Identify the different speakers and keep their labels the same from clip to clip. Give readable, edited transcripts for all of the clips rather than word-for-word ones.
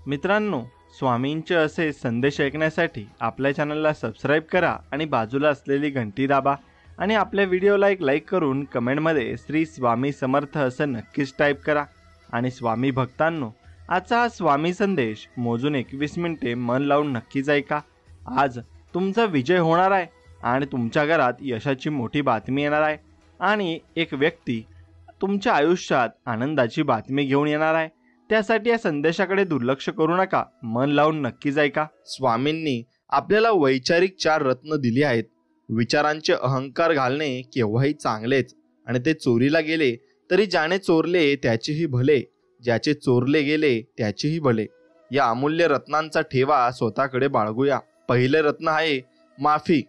Speaker 1: मित्रांनो, स्वामींचे असे संदेश ऐकण्यासाठी आपल्या चॅनलला सबस्क्राईब करा आणि बाजूला असलेली घंटी दाबा आणि आपल्या व्हिडिओला एक लाईक करून कमेंटमध्ये श्री स्वामी समर्थ असं नक्कीच टाईप करा। आणि स्वामी भक्तांनो, आजचा हा स्वामी संदेश मोजून 21 मिनिटे मन लावून नक्कीच ऐका। आज तुमचा विजय होणार आहे आणि तुमच्या घरात यशाची मोठी बातमी येणार आहे आणि एक व्यक्ती तुमच्या आयुष्यात आनंदाची बातमी घेऊन येणार आहे। त्यासाठी या संदेशाकडे दुर्लक्ष करू नका, मन लावून नक्कीच ऐका।
Speaker 2: स्वामींनी आपल्याला वैचारिक 4 रत्न दिली आहेत। विचारांचे अहंकार घालणे केव्हाही चांगलेच, आणि ते चोरीला गेले तरी ज्याने चोरले त्याचेही भले, ज्याचे चोरले गेले त्याचेही भले। या अमूल्य रत्नांचा ठेवा स्वतःकडे बाळगूया। पहिले रत्न आहे माफी।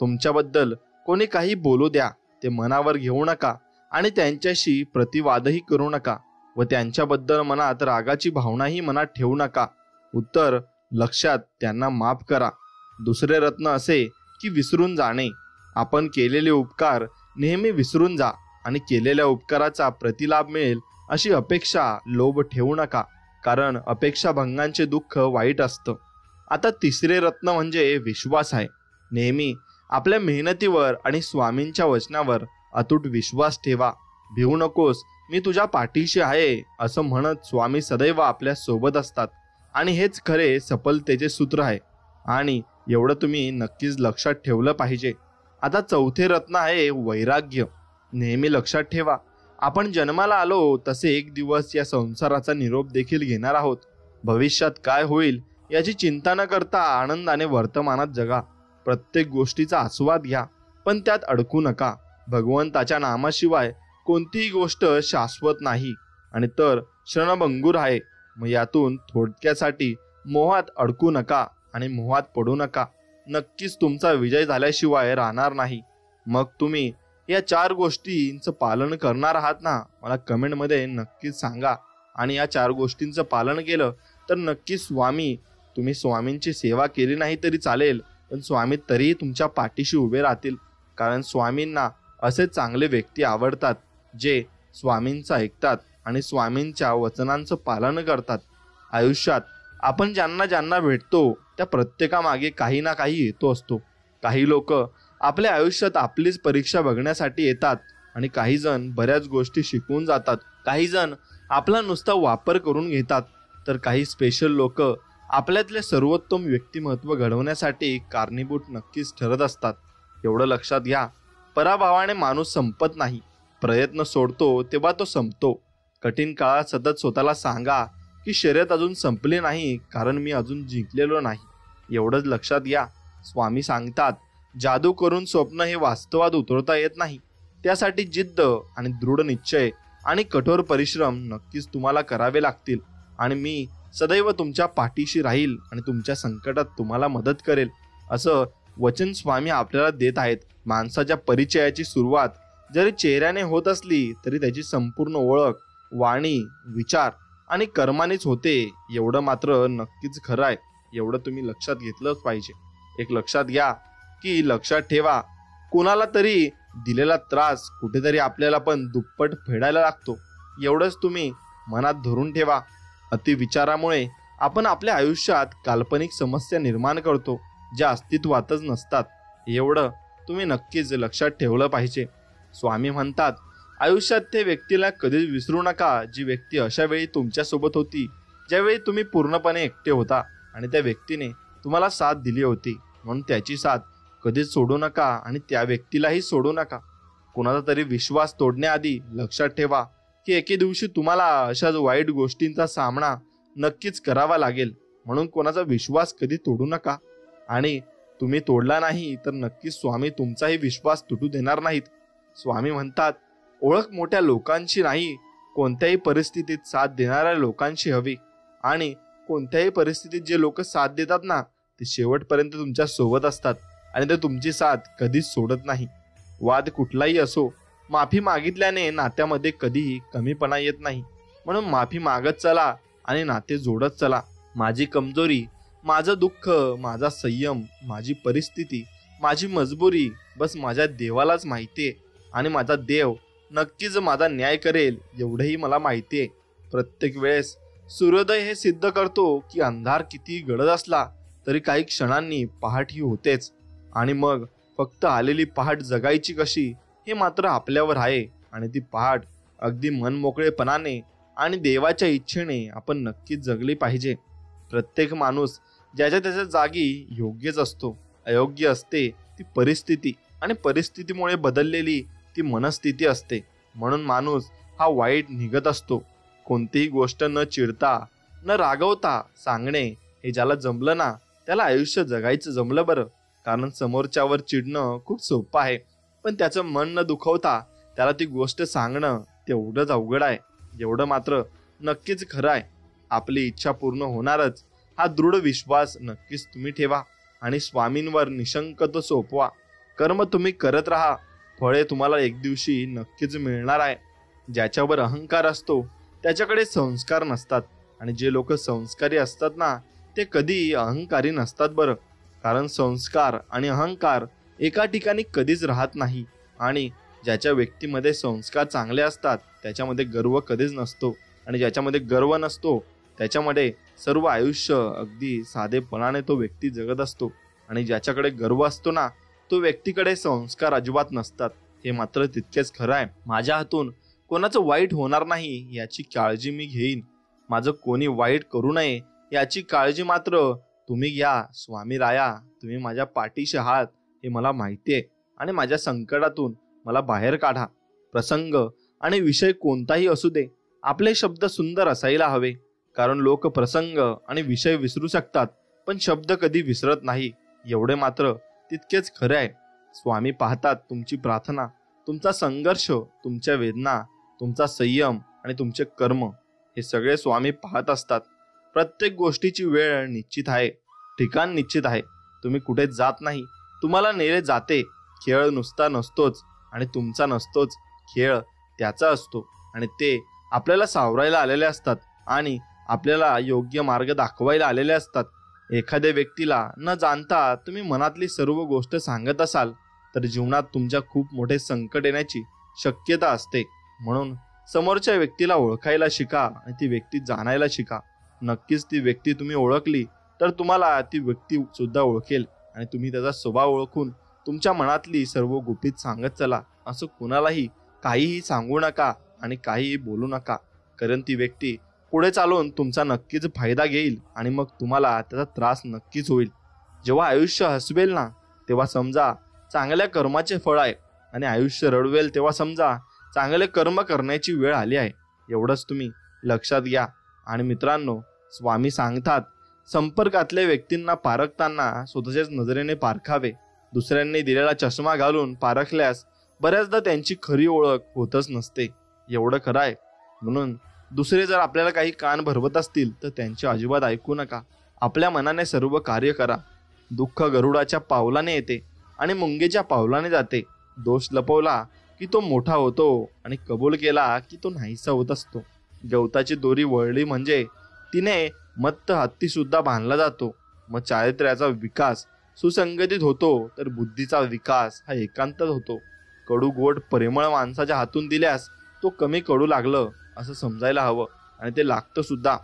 Speaker 2: तुमच्याबद्दल कोणी काही बोलू द्या, ते मनावर घेऊ नका आणि त्यांच्याशी प्रतिवादही करू नका व त्यांच्याबद्दल मनात रागाची भावनाही मनात ठेवू नका। उत्तर लक्षात त्यांना माफ करा। दुसरे रत्न असे की विसरून जाणे। आपण केलेले उपकार नेहमी विसरून जा आणि केलेल्या उपकाराचा प्रतिलाभ मिळेल अशी अपेक्षा, लोभ ठेवू नका, कारण अपेक्षा भंगांचे दुःख वाईट असतं। आता तिसरे रत्न म्हणजे विश्वास आहे। नेहमी आपल्या मेहनतीवर आणि स्वामींच्या वचनावर अतूट विश्वास ठेवा। भिवू नकोस, मी तुझ्या पाठीशी आहे असं म्हणत स्वामी सदैव आपल्या सोबत असतात आणि हेच खरे सफलतेचे सूत्र आहे आणि एवढं तुम्ही नक्कीच लक्षात ठेवलं पाहिजे। आता चौथे रत्न आहे वैराग्य। नेहमी लक्षात ठेवा, आपण जन्माला आलो तसे एक दिवस या संसाराचा निरोप देखील घेणार आहोत। भविष्यात काय होईल याची चिंता न करता आनंदाने वर्तमानात जगा। प्रत्येक गोष्टीचा आस्वाद घ्या, पण त्यात अडकू नका। भगवंताच्या नामाशिवाय कोणतीही गोष्ट शाश्वत नाही आणि तर क्षणभंगूर आहे। मग यातून थोडक्यासाठी मोहात अडकू नका आणि मोहात पडू नका। नक्कीच तुमचा विजय झाल्याशिवाय राहणार नाही। मग तुम्ही या 4 गोष्टींचं पालन करणार आहात ना? मला कमेंटमध्ये नक्कीच सांगा। आणि या 4 गोष्टींचं पालन केलं तर नक्कीच तुम्ही स्वामींची सेवा केली नाही तरी चालेल, पण स्वामी तरीही तुमच्या पाठीशी उभे राहतील, कारण स्वामींना असे चांगले व्यक्ती आवडतात जे स्वामींचं ऐकतात आणि स्वामींच्या वचनांचं पालन करतात। आयुष्यात आपण ज्यांना ज्यांना भेटतो त्या प्रत्येकामागे काही ना काही येतो असतो। काही लोक आपल्या आयुष्यात आपलीच परीक्षा बघण्यासाठी येतात आणि काही जण बऱ्याच गोष्टी शिकवून जातात। काही जण आपला नुसता वापर करून घेतात, तर काही स्पेशल लोक आपल्यातले सर्वोत्तम व्यक्तिमत्व घडवण्यासाठी कारणीभूत नक्कीच ठरत असतात। एवढं लक्षात घ्या, पराभवाने माणूस संपत नाही, प्रयत्न सोडतो तेव्हा तो संपतो। कठीण काळात सतत स्वतःला सांगा की शर्यत अजून संपली नाही, कारण मी अजून जिंकलेलो नाही। एवढंच लक्षात घ्या, स्वामी सांगतात, जादू करून स्वप्न हे वास्तवात उतरवता येत नाही। त्यासाठी जिद्द आणि दृढ निश्चय आणि कठोर परिश्रम नक्कीच तुम्हाला करावे लागतील आणि मी सदैव तुमच्या पाठीशी राहील आणि तुमच्या संकटात तुम्हाला मदत करेल असं वचन स्वामी आपल्याला देत आहेत। माणसाच्या परिचयाची सुरुवात जरी चेहऱ्याने होत असली तरी त्याची संपूर्ण ओळख वाणी, विचार आणि कर्मानेच होते, एवढं मात्र नक्कीच खरं आहे। एवढं तुम्ही लक्षात घेतलंच पाहिजे। एक लक्षात घ्या की लक्षात ठेवा, कोणाला तरी दिलेला त्रास कुठेतरी आपल्याला पण दुप्पट फेडायला लागतो, एवढंच तुम्ही मनात धरून ठेवा। अतिविचारामुळे आपण आपल्या आयुष्यात काल्पनिक समस्या निर्माण करतो ज्या अस्तित्वातच नसतात, एवढं तुम्ही नक्कीच लक्षात ठेवलं पाहिजे। स्वामी म्हणतात, आयुष्यात त्या व्यक्तीला कधीच विसरू नका जी व्यक्ती अशा वेळी तुमच्यासोबत होती ज्यावेळी तुम्ही पूर्णपणे एकटे होता आणि त्या व्यक्तीने तुम्हाला साथ दिली होती, म्हणून त्याची साथ कधीच सोडू नका आणि त्या व्यक्तीलाही सोडू नका। कोणाचा तरी विश्वास तोडण्याआधी लक्षात ठेवा की एके दिवशी तुम्हाला अशाच वाईट गोष्टींचा सामना नक्कीच करावा लागेल, म्हणून कोणाचा विश्वास कधी तोडू नका आणि तुम्ही तोडला नाही तर नक्कीच स्वामी तुमचाही विश्वास तुटू देणार नाहीत। स्वामी म्हणतात, ओळख मोठ्या लोकांची नाही, कोणत्याही परिस्थितीत साथ देणाऱ्या लोकांची हवी आणि कोणत्याही परिस्थितीत जे लोक साथ देतात ना ते शेवटपर्यंत तुमच्या सोबत असतात आणि ते तुमची साथ कधीच सोडत नाही। वाद कुठलाही असो, माफी मागितल्याने नात्यामध्ये कधीही कमीपणा येत नाही, म्हणून माफी मागत चला आणि नाते जोडत चला। माझी कमजोरी, माझं दुःख, माझा संयम, माझी परिस्थिती, माझी मजबुरी बस माझ्या देवालाच माहितीये आणि माझा देव नक्कीच माझा न्याय करेल एवढंही मला माहितीये। प्रत्येक वेळेस सूर्योदय हे सिद्ध करतो की अंधार किती गडद असला तरी काही क्षणांनी पहाट ही होतेच, आणि मग फक्त आलेली पहाट जगायची कशी हे मात्र आपल्यावर आहे. आणि ती पहाट अगदी मनमोकळेपणाने आणि देवाच्या इच्छेने आपण नक्कीच जगली पाहिजे. प्रत्येक माणूस ज्याच्या त्याच्या जागी योग्यच असतो. अयोग्य असते ती परिस्थिती, आणि परिस्थितीमुळे बदललेली ती मनस्थिती असते. म्हणून माणूस हा वाईट निघत असतो. कोणतीही गोष्ट न चिडता न रागवता सांगणे हे ज्याला जमलं ना त्याला आयुष्य जगायचं जमलं बरं. कारण समोरच्यावर चिडणं खूप सोपं आहे, पण त्याचं मन न दुखवता त्याला ती गोष्ट सांगणं तेवढंच अवघड आहे. एवढं मात्र नक्कीच खरं आहे, आपली इच्छा पूर्ण होणारच हा दृढ विश्वास नक्कीच तुम्ही ठेवा आणि स्वामींवर निशंक तो सोपवा. कर्म तुम्ही करत राहा, फळे तुम्हाला एक दिवशी नक्कीच मिळणार आहे. ज्याच्यावर अहंकार असतो त्याच्याकडे संस्कार नसतात, आणि जे लोक संस्कारी असतात ना ते कधी अहंकारी नसतात बरं. कारण संस्कार आणि अहंकार एका ठिकाणी कधीच राहत नाही. आणि ज्याच्या व्यक्तीमध्ये संस्कार चांगले असतात त्याच्यामध्ये गर्व कधीच नसतो, आणि ज्याच्यामध्ये गर्व नसतो त्याच्यामध्ये सर्व आयुष्य अगदी साधेपणाने तो व्यक्ती जगत असतो. आणि ज्याच्याकडे गर्व असतो ना तो व्यक्तीकडे संस्कार अजिबात नसतात. हे मात्र तितकेच खरं आहे. माझ्या हातून कोणाचं वाईट होणार नाही याची काळजी मी घेईन. माझं कोणी वाईट करू नये याची काळजी मात्र तुम्ही घ्या. स्वामी राया, तुम्ही माझ्या पाठीशी आहात हे मला माहिती आहे, आणि माझ्या संकटातून मला बाहेर काढा. प्रसंग आणि विषय कोणताही असू दे, आपले शब्द सुंदर असायला हवे. कारण लोक प्रसंग आणि विषय विसरू शकतात, पण शब्द कधी विसरत नाही. एवढे मात्र तितकेच खरे आहे. स्वामी पाहतात तुमची प्रार्थना, तुमचा संघर्ष, तुमच्या वेदना, तुमचा संयम आणि तुमचे कर्म. हे सगळे स्वामी पाहत असतात. प्रत्येक गोष्टीची वेळ निश्चित आहे, ठिकाण निश्चित आहे. तुम्ही कुठे जात नाही, तुम्हाला नेले जाते. खेळ नुसता नसतोच आणि तुमचा नसतोच, खेळ त्याचा असतो. आणि ते आपल्याला सावरायला आलेले असतात आणि आपल्याला योग्य मार्ग दाखवायला आलेले असतात. एखाद्या व्यक्तीला न जाणता तुम्ही मनातली सर्व गोष्ट सांगत असाल तर जीवनात तुमच्या खूप मोठे संकट येण्याची शक्यता असते. म्हणून समोरच्या व्यक्तीला ओळखायला शिका आणि ती व्यक्ती जाणायला शिका. नक्कीच ती व्यक्ती तुम्ही ओळखली तर तुम्हाला ती व्यक्ती सुद्धा ओळखेल, आणि तुम्ही त्याचा स्वभाव ओळखून तुमच्या मनातली सर्व गुपित सांगत चला. असं कुणालाही काहीही सांगू नका आणि काहीही बोलू नका, कारण ती व्यक्ती पुढे चालून तुमचा नक्कीच फायदा घेईल आणि मग तुम्हाला त्याचा त्रास नक्कीच होईल. जेव्हा आयुष्य हसवेल ना तेव्हा समजा चांगल्या कर्माचे फळ आहे, आणि आयुष्य रडवेल तेव्हा समजा चांगले कर्म करण्याची वेळ आली आहे. एवढंच तुम्ही लक्षात घ्या. आणि मित्रांनो, स्वामी सांगतात संपर्कातल्या व्यक्तींना पारखताना स्वतःच्याच नजरेने पारखावे. दुसऱ्यांनी दिलेला चष्मा घालून पारखल्यास बऱ्याचदा त्यांची खरी ओळख होतच नसते. एवढं खरं आहे. म्हणून दुसरे जर आपल्याला काही कान भरवत असतील तर त्यांचे अजिबात ऐकू नका. आपल्या मनाने सर्व कार्य करा. दुःख गरुडाच्या पावलाने येते आणि मुंगेच्या पावलाने जाते. दोष लपवला की तो मोठा होतो आणि कबूल केला की तो नाहीसा होत असतो. गवताची दोरी वळली म्हणजे तिने मत्त हत्ती सुद्धा बांधला जातो. मग चारित्र्याचा विकास सुसंगतीत होतो, तर बुद्धीचा विकास हा एकांतात होतो. कडू गोड परिमळ माणसाच्या हातून दिल्यास तो कमी कडू लागलं असं समजायला हवं, आणि ते लागतं सुद्धा.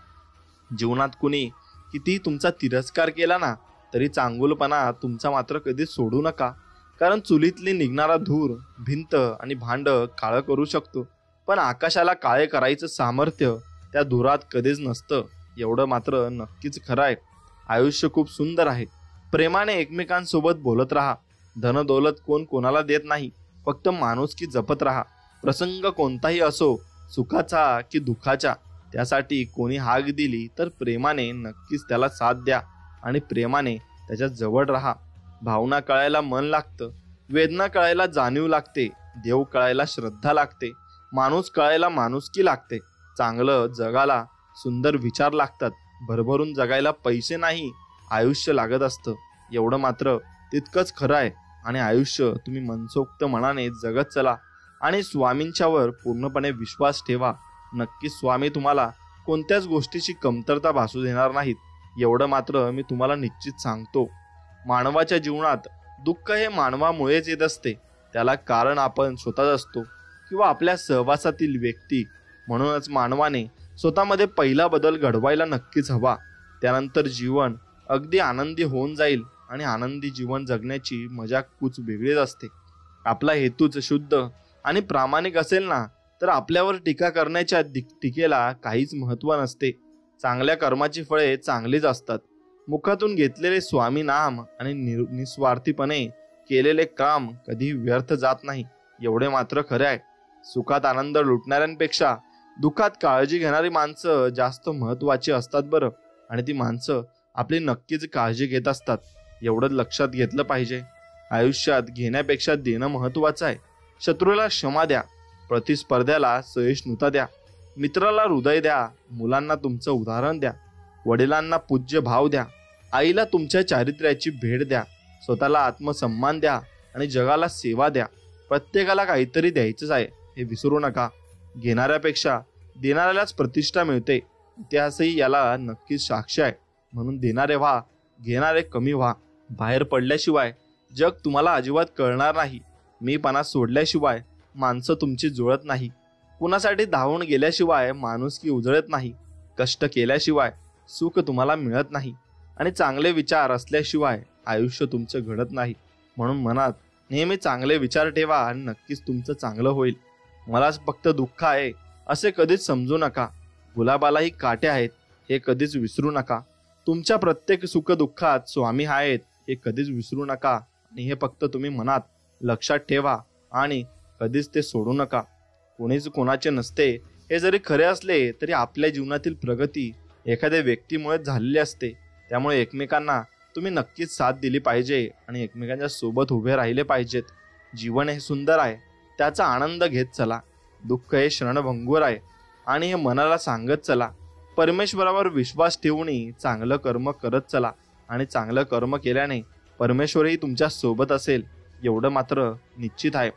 Speaker 2: जीवनात कुणी किती तुमचा तिरस्कार केला ना तरी चांगुलपणा तुमचा मात्र कधीच सोडू नका. कारण चुलीतली निघणारा धूर भिंत आणि भांड काळं करू शकतो, पण आकाशाला काळे करायचं सामर्थ्य त्या धुरात कधीच नसतं. एवढं मात्र नक्कीच खरं आहे. आयुष्य खूप सुंदर आहे. प्रेमाने एकमेकांसोबत बोलत राहा. धन दौलत कोण कोणाला देत नाही, फक्त माणुसकी जपत राहा. प्रसंग कोणताही असो, सुखाचा की दुःखाचा, त्यासाठी कोणी हाक दिली तर प्रेमाने नक्कीच त्याला साथ द्या आणि प्रेमाने त्याच्या जवळ राहा. भावना कळायला मन लागतं, वेदना कळायला जाणीव लागते, देव कळायला श्रद्धा लागते, माणूस कळायला माणुसकी लागते. चांगलं जगाला सुंदर विचार लागतात. भरभरून जगायला पैसे नाही, आयुष्य लागत असतं. एवढं मात्र तितकंच खरं आहे. आणि आयुष्य तुम्ही मनसोक्त मनाने जगत चला आणि स्वामींच्यावर पूर्णपणे विश्वास ठेवा. नक्कीच स्वामी तुम्हाला कोणत्याच गोष्टीची कमतरता भासू देणार नाहीत. एवढं मात्र मी तुम्हाला निश्चित सांगतो. मानवाच्या जीवनात दुःख हे मानवामुळेच येत असते. त्याला कारण आपण स्वतःच असतो किंवा आपल्या सहवासातील व्यक्ती. म्हणूनच मानवाने स्वतःमध्ये पहिला बदल घडवायला नक्कीच हवा. त्यानंतर जीवन अगदी आनंदी होऊन जाईल आणि आनंदी जीवन जगण्याची मजा कुछ वेगळीच असते. आपला हेतूच शुद्ध आणि प्रामाणिक असेल ना, तर आपल्यावर टीका करण्याच्या टीकेला काहीच महत्त्व नसते. चांगल्या कर्माची फळे चांगलीच असतात. मुखातून घेतलेले स्वामी नाम आणि निस्वार्थीपणे केलेले काम कधी व्यर्थ जात नाही, एवढे मात्र खरे आहे. सुखात आनंद लुटणाऱ्यांपेक्षा दुःखात काळजी घेणारी माणसं जास्त महत्त्वाची असतात बरं. आणि ती माणसं आपली नक्कीच काळजी घेत असतात, एवढंच लक्षात घेतलं पाहिजे. आयुष्यात घेण्यापेक्षा देणं महत्त्वाचं आहे. शत्रूला क्षमा द्या, प्रतिस्पर्ध्याला सहिष्णुता द्या, मित्राला हृदय द्या, मुलांना तुमचं उदाहरण द्या, वडिलांना पूज्य भाव द्या, आईला तुमच्या चारित्र्याची भेट द्या, स्वतःला आत्मसन्मान द्या आणि जगाला सेवा द्या. प्रत्येकाला काहीतरी द्यायचंच आहे, हे विसरू नका. घेणाऱ्यापेक्षा देणाऱ्यालाच प्रतिष्ठा मिळते. इतिहासही याला नक्कीच साक्ष आहे. म्हणून देणारे व्हा, घेणारे कमी व्हा. बाहेर पडल्याशिवाय जग तुम्हाला अजिबात कळणार नाही. मीपणा सोडल्याशिवाय माणसं तुमची जुळत नाही. कुणासाठी धावून गेल्याशिवाय माणुसकी उजळत नाही. कष्ट केल्याशिवाय सुख तुम्हाला मिळत नाही आणि चांगले विचार असल्याशिवाय आयुष्य तुमचं घडत नाही. म्हणून मनात नेहमी चांगले विचार ठेवा आणि नक्कीच तुमचं चांगलं होईल. मलाच फक्त दुःख आहे असे कधीच समजू नका. गुलाबालाही काटे आहेत हे कधीच विसरू नका. तुमच्या प्रत्येक सुख दुःखात स्वामी आहेत हे कधीच विसरू नका. आणि हे फक्त तुम्ही मनात लक्षात ठेवा आणि कधीच ते सोडू नका. कोणीच कोणाचे नसते हे जरी खरे असले तरी आपल्या जीवनातील प्रगती एखाद्या व्यक्तीमुळे झालेली असते. त्यामुळे एकमेकांना तुम्ही नक्कीच साथ दिली पाहिजे आणि एकमेकांच्या सोबत उभे राहिले पाहिजेत. जीवन हे सुंदर आहे, त्याचा आनंद घेत चला. दुःख हे क्षणभंगूर आहे आणि हे मनाला सांगत चला. परमेश्वरावर विश्वास ठेवून चांगलं कर्म करत चला आणि चांगलं कर्म केल्याने परमेश्वरही तुमच्या सोबत असेल, एवढं मात्र निश्चित आहे.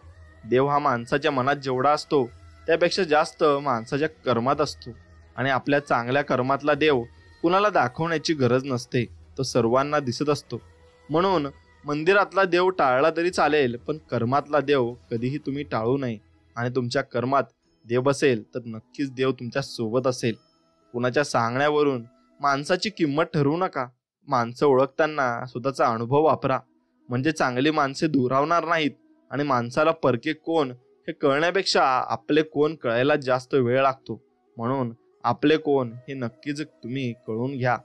Speaker 2: देव हा माणसाच्या मनात जेवढा असतो त्यापेक्षा जास्त माणसाच्या कर्मात असतो. आणि आपल्या चांगल्या कर्मातला देव कुणाला दाखवण्याची गरज नसते, तो सर्वांना दिसत असतो. म्हणून मंदिरातला देव टाळला तरी चालेल, पण कर्मातला देव कधीही तुम्ही टाळू नये. आणि तुमच्या कर्मात देव बसेल तर नक्कीच देव तुमच्या सोबत असेल. कुणाच्या सांगण्यावरून माणसाची किंमत ठरवू नका. माणसं ओळखताना स्वतःचा अनुभव वापरा, म्हणजे चांगली माणसे दुरावणार नाहीत. आणि माणसाला परके कोण हे कळण्यापेक्षा आपले कोण कळायला जास्त वेळ लागतो. म्हणून आपले कोण हे नक्कीच तुम्ही कळून घ्या.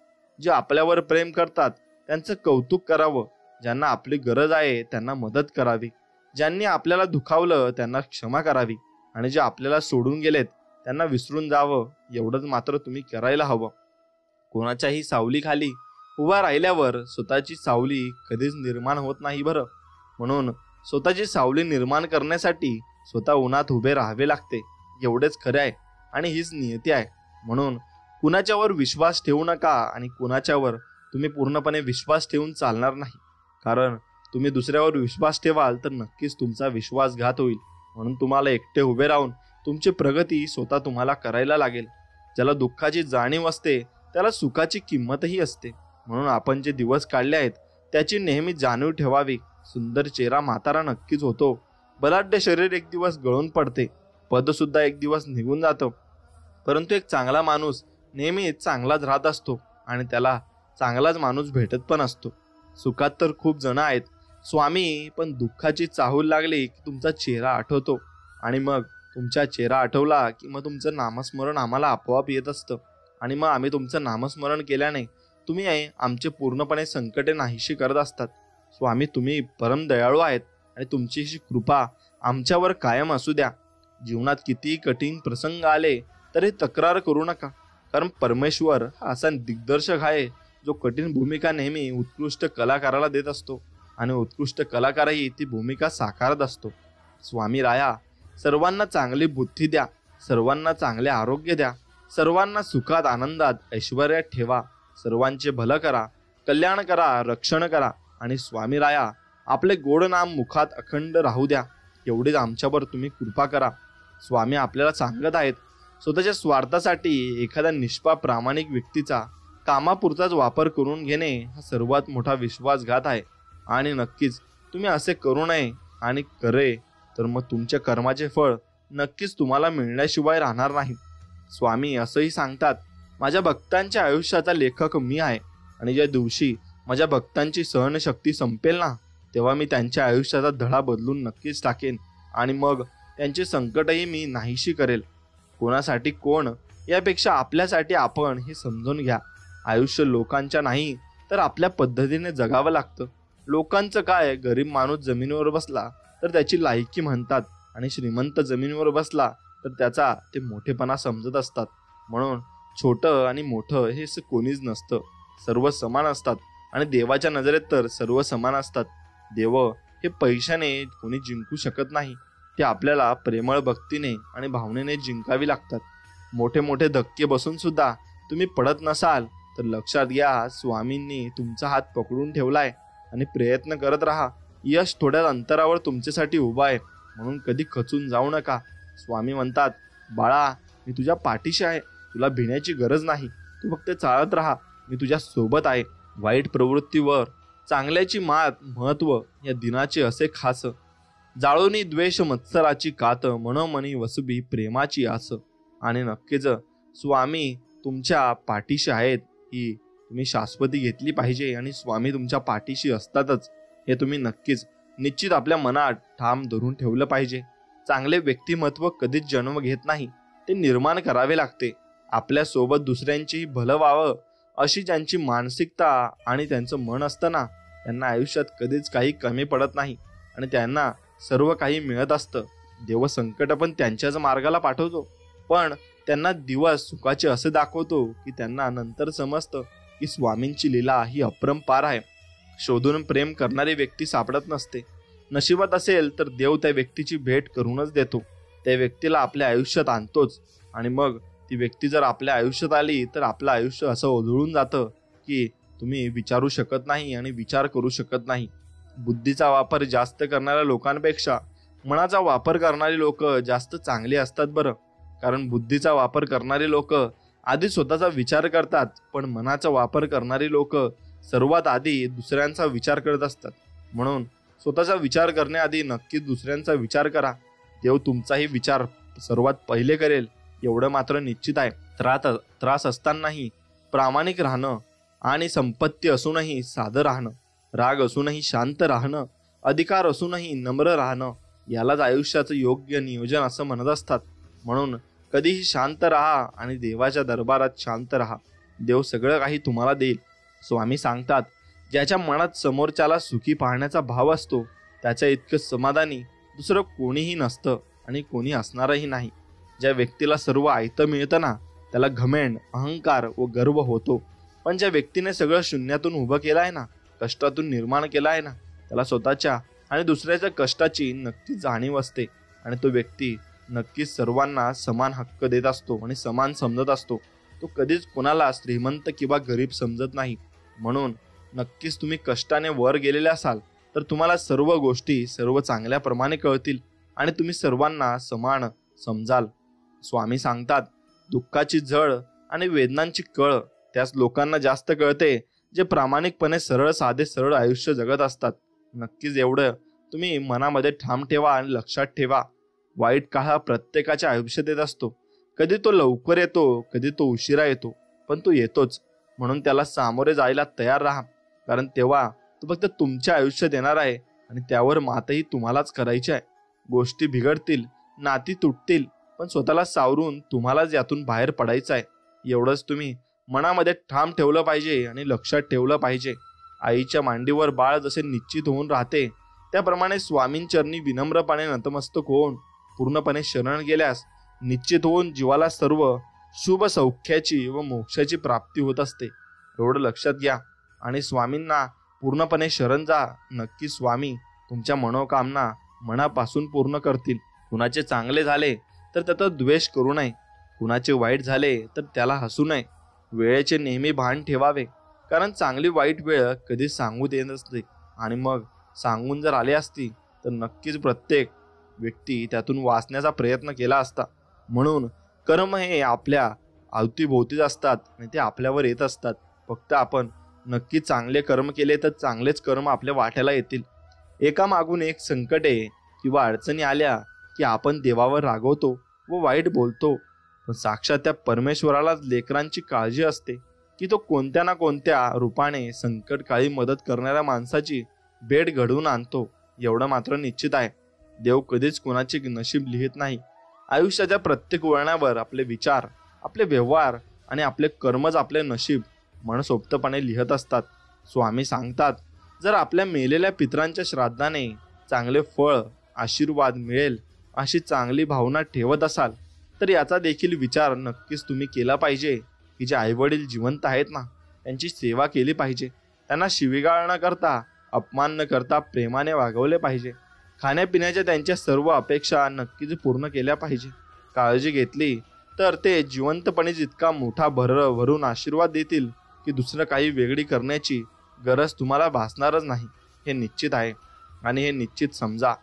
Speaker 2: जे आपल्यावर प्रेम करतात त्यांचं कौतुक करावं. ज्यांना आपली गरज आहे त्यांना मदत करावी. ज्यांनी आपल्याला दुखावलं त्यांना क्षमा करावी. आणि जे आपल्याला सोडून गेलेत त्यांना विसरून जावं, एवढंच मात्र तुम्ही करायला हवं. कोणाच्याही सावलीखाली उभा राहिल्यावर स्वतःची सावली कधीच निर्माण होत नाही बरं. म्हणून स्वतःची सावली निर्माण करण्यासाठी स्वतः उन्हात उभे राहावे लागते, एवढेच खरे आहे आणि हीच नियती आहे. म्हणून कुणाच्यावर विश्वास ठेवू नका आणि कुणाच्यावर तुम्ही पूर्णपणे विश्वास ठेवून चालणार नाही. कारण तुम्ही दुसऱ्यावर विश्वास ठेवाल तर नक्कीच तुमचा विश्वासघात होईल. म्हणून तुम्हाला एकटे उभे राहून तुमची प्रगती स्वतः तुम्हाला करायला लागेल. ज्याला दुःखाची जाणीव असते त्याला सुखाची किंमतही असते. म्हणून आपण जे दिवस काढले आहेत त्याची नेहमी जाणीव ठेवावी. सुंदर चेहरा म्हातारा नक्कीच होतो, बलाढ्य शरीर एक दिवस गळून पडते, पद सुद्धा एक दिवस निघून जातं, परंतु एक चांगला माणूस नेहमी चांगलाच राहत असतो आणि त्याला चांगलाच माणूस भेटत पण असतो. सुखात तर खूप जण आहेत स्वामी, पण दुःखाची चाहूल लागली की तुमचा चेहरा आठवतो. आणि मग तुमचा चेहरा आठवला की मग तुमचं नामस्मरण आम्हाला आपोआप येत असतं. आणि मग आम्ही तुमचं नामस्मरण केल्याने तुम्ही आमचे पूर्णपणे संकटे नाहीशी करत असतात. स्वामी तुम्ही परम दयाळू आहेत आणि तुमची ही कृपा आमच्यावर कायम असू द्या. जीवनात कितीही कठीण प्रसंग आले तरी तक्रार करू नका, कारण परमेश्वर हा असा दिग्दर्शक आहे जो कठीण भूमिका नेहमी उत्कृष्ट कलाकाराला देत असतो आणि उत्कृष्ट कलाकारही ती भूमिका साकारत असतो. स्वामी राया, सर्वांना चांगली बुद्धी द्या, सर्वांना चांगले आरोग्य द्या, सर्वांना सुखात आनंदात ऐश्वर्यात ठेवा, सर्वांचे भलं करा, कल्याण करा, रक्षण करा आणि स्वामी राया आपले गोड नाम मुखात अखंड राहू द्या. एवढीच आमच्यावर तुम्ही कृपा करा. स्वामी आपल्याला सांगत आहेत, स्वतःच्या स्वार्थासाठी एखाद्या निष्पाप प्रामाणिक व्यक्तीचा कामापुरताच वापर करून घेणे हा सर्वात मोठा विश्वासघात आहे. आणि नक्कीच तुम्ही असे करू नये. आणि करे तर मग तुमच्या कर्माचे फळ नक्कीच तुम्हाला मिळण्याशिवाय राहणार नाही. स्वामी असंही सांगतात, माझ्या भक्तांच्या आयुष्याचा लेखक मी आहे आणि ज्या दिवशी माझ्या भक्तांची सहनशक्ती संपेल ना, तेव्हा मी त्यांच्या आयुष्याचा धडा बदलून नक्कीच टाकेन आणि मग त्यांचे संकटही मी नाहीशी करेल. कोणासाठी कोण यापेक्षा आपल्यासाठी आपण हे समजून घ्या. आयुष्य लोकांच्या नाही तर आपल्या पद्धतीने जगावं लागतं. लोकांचं काय, गरीब माणूस जमिनीवर बसला तर त्याची लायकी म्हणतात आणि श्रीमंत जमिनीवर बसला तर त्याचा ते मोठेपणा समजत असतात. म्हणून छोटं आणि मोठं हे असं कोणीच नसतं, सर्व समान असतात आणि देवाच्या नजरेत तर सर्व समान असतात. देव हे पैशाने कोणी जिंकू शकत नाही, ते आपल्याला प्रेमळ भक्तीने आणि भावनेने जिंकावी लागतात. मोठे मोठे धक्के बसून सुद्धा तुम्ही पडत नसाल तर लक्षात घ्या, स्वामींनी तुमचा हात पकडून ठेवलाय आणि प्रयत्न करत राहा. यश थोड्या अंतरावर तुमच्यासाठी उभा आहे, म्हणून कधी खचून जाऊ नका. स्वामी म्हणतात, बाळा मी तुझ्या पाठीशी आहे, तुला भिण्याची गरज नाही, तू फक्त चालत राहा, मी तुझ्या सोबत आहे. वाईट प्रवृत्तीवर चांगल्याची मात महत्व या दिनाचे असे खास. जाळोनी द्वेष मत्सराची कात, मनोमनी वसुबी प्रेमाची आस. आणि नक्कीच स्वामी तुमच्या पाठीशी आहेत ही तुम्ही शाश्वती घेतली पाहिजे आणि स्वामी तुमच्या पाठीशी असतातच हे तुम्ही नक्कीच निश्चित आपल्या मनात ठाम धरून ठेवलं पाहिजे. चांगले व्यक्तिमत्व कधीच जन्म घेत नाही, ते निर्माण करावे लागते. आपल्यासोबत दुसऱ्यांचीही भलं व्हावं अशी ज्यांची मानसिकता आणि त्यांचं मन असतं ना, त्यांना आयुष्यात कधीच काही कमी पडत नाही आणि त्यांना सर्व काही मिळत असतं. देव संकट पण त्यांच्याच मार्गाला पाठवतो, पण त्यांना दिवस सुखाचे असे दाखवतो की त्यांना नंतर समजतं की स्वामींची लीला ही अपरंपार आहे. शोधून प्रेम करणारी व्यक्ती सापडत नसते. नशिबात असेल तर देव त्या व्यक्तीची भेट करूनच देतो, त्या व्यक्तीला आपल्या आयुष्यात आणतोच. आणि मग ती व्यक्ती जर आपल्या आयुष्यात आली तर आपलं आयुष्य असं उधळून जातं की तुम्ही विचारू शकत नाही आणि विचार करू शकत नाही. बुद्धीचा वापर जास्त करणाऱ्या लोकांपेक्षा मनाचा वापर करणारी लोक जास्त चांगली असतात बरं. कारण बुद्धीचा वापर करणारी लोक आधी स्वतःचा विचार करतात, पण मनाचा वापर करणारी लोक सर्वात आधी दुसऱ्यांचा विचार करत असतात. म्हणून स्वतःचा विचार करण्याआधी नक्कीच दुसऱ्यांचा विचार करा. देव तुमचाही विचार सर्वात पहिले करेल एवढं मात्र निश्चित आहे. त्रास असतानाही प्रामाणिक राहणं आणि संपत्ती असूनही साधं राहणं, राग असूनही शांत राहणं, अधिकार असूनही नम्र राहणं, यालाच आयुष्याचं योग्य नियोजन असं म्हणत असतात. म्हणून कधीही शांत राहा आणि देवाच्या दरबारात शांत राहा. देव सगळं काही तुम्हाला देईल. स्वामी सांगतात, ज्याच्या मनात समोरच्याला सुखी पाहण्याचा भाव असतो त्याच्या इतकं समाधानी दुसरं कोणीही नसतं आणि कोणी असणारही नाही. ज्या व्यक्तीला सर्व आयतं मिळतं ना, त्याला घमेंड, अहंकार व गर्व होतो. पण ज्या व्यक्तीने सगळं शून्यातून उभं केलं आहे ना, कष्टातून निर्माण केलं आहे ना, त्याला स्वतःच्या आणि दुसऱ्याच्या कष्टाची नक्कीच जाणीव असते आणि तो व्यक्ती नक्कीच सर्वांना समान हक्क देत असतो आणि समान समजत असतो. तो कधीच कोणाला श्रीमंत किंवा गरीब समजत नाही. म्हणून नक्कीच तुम्ही कष्टाने वर गेलेले असाल तर तुम्हाला सर्व गोष्टी सर्व चांगल्याप्रमाणे कळतील आणि तुम्ही सर्वांना समान समजाल. स्वामी सांगतात, दुःखाची झळ आणि वेदनांची कळ त्याच लोकांना जास्त कळते जे प्रामाणिकपणे सरळ साधे सरळ आयुष्य जगत असतात. नक्कीच एवढं तुम्ही मनामध्ये ठाम ठेवा आणि लक्षात ठेवा, वाईट काळ हा प्रत्येकाच्या आयुष्यात येत असतो. कधी तो लवकर येतो, कधी तो उशिरा येतो, पण तो येतोच. म्हणून त्याला सामोरे जायला तयार राहा, कारण तेव्हा तो फक्त तुमच्या आयुष्यात येणार आहे आणि त्यावर मातही तुम्हालाच करायची आहे. गोष्टी बिघडतील, नाती तुटतील, पण स्वतःला सावरून तुम्हालाच यातून बाहेर पडायचं आहे. एवढंच तुम्ही मनामध्ये ठाम ठेवलं पाहिजे आणि लक्षात ठेवलं पाहिजे. आईच्या मांडीवर बाळ जसे निश्चित होऊन राहते, त्याप्रमाणे स्वामींचरणी विनम्रपणे नतमस्तक होऊन पूर्णपणे शरण गेल्यास निश्चित होऊन जीवाला सर्व शुभ सौख्याची व मोक्षाची प्राप्ती होत असते. एवढं लक्षात घ्या आणि स्वामींना पूर्णपणे शरण जा. नक्की स्वामी तुमच्या मनोकामना मनापासून पूर्ण करतील. कुणाचे चांगले झाले तर त्याचा द्वेष करू नये, कुणाचे वाईट झाले तर त्याला हसू नये. वेळेचे नेहमी भान ठेवावे, कारण चांगली वाईट वेळ कधी सांगू देत नसते आणि मग सांगून जर आली असती तर नक्कीच प्रत्येक व्यक्ती त्यातून वाचण्याचा प्रयत्न केला असता. म्हणून कर्म हे आपल्या अवतीभोवतीच असतात आणि ते आपल्यावर येत असतात. फक्त आपण नक्की चांगले कर्म केले तर चांगलेच कर्म आपल्या वाट्याला येतील. एकामागून एक संकटे किंवा अडचणी आल्या की आपण देवावर रागवतो व वाईट बोलतो, पण साक्षात त्या परमेश्वरालाच लेकरांची काळजी असते की तो कोणत्या ना कोणत्या रूपाने संकटकाळी मदत करणाऱ्या माणसाची भेट घडवून आणतो. एवढं मात्र निश्चित आहे, देव कधीच कोणाचे नशीब लिहित नाही. आयुष्याच्या प्रत्येक वळणावर आपले विचार, आपले व्यवहार आणि आपले कर्मच आपले नशीब मनसोक्तपणे लिहित असतात. स्वामी सांगतात, जर आपल्या मेलेल्या पितरांच्या श्राद्धाने चांगले फळ, आशीर्वाद मिळेल अशी चांगली भावना ठेवत असाल तर याचा देखील विचार नक्कीच तुम्ही केला पाहिजे की जे आईवडील जिवंत आहेत ना, त्यांची सेवा केली पाहिजे. त्यांना शिवीगाळ न करता, अपमान न करता प्रेमाने वागवले पाहिजे. खाण्यापिण्याच्या त्यांच्या सर्व अपेक्षा नक्कीच पूर्ण केल्या पाहिजे. काळजी घेतली तर ते जिवंतपणे जितका मोठा भरून आशीर्वाद देतील की दुसरं काही वेगळी करण्याची गरज तुम्हाला भासणारच नाही. हे निश्चित आहे आणि हे निश्चित समजा.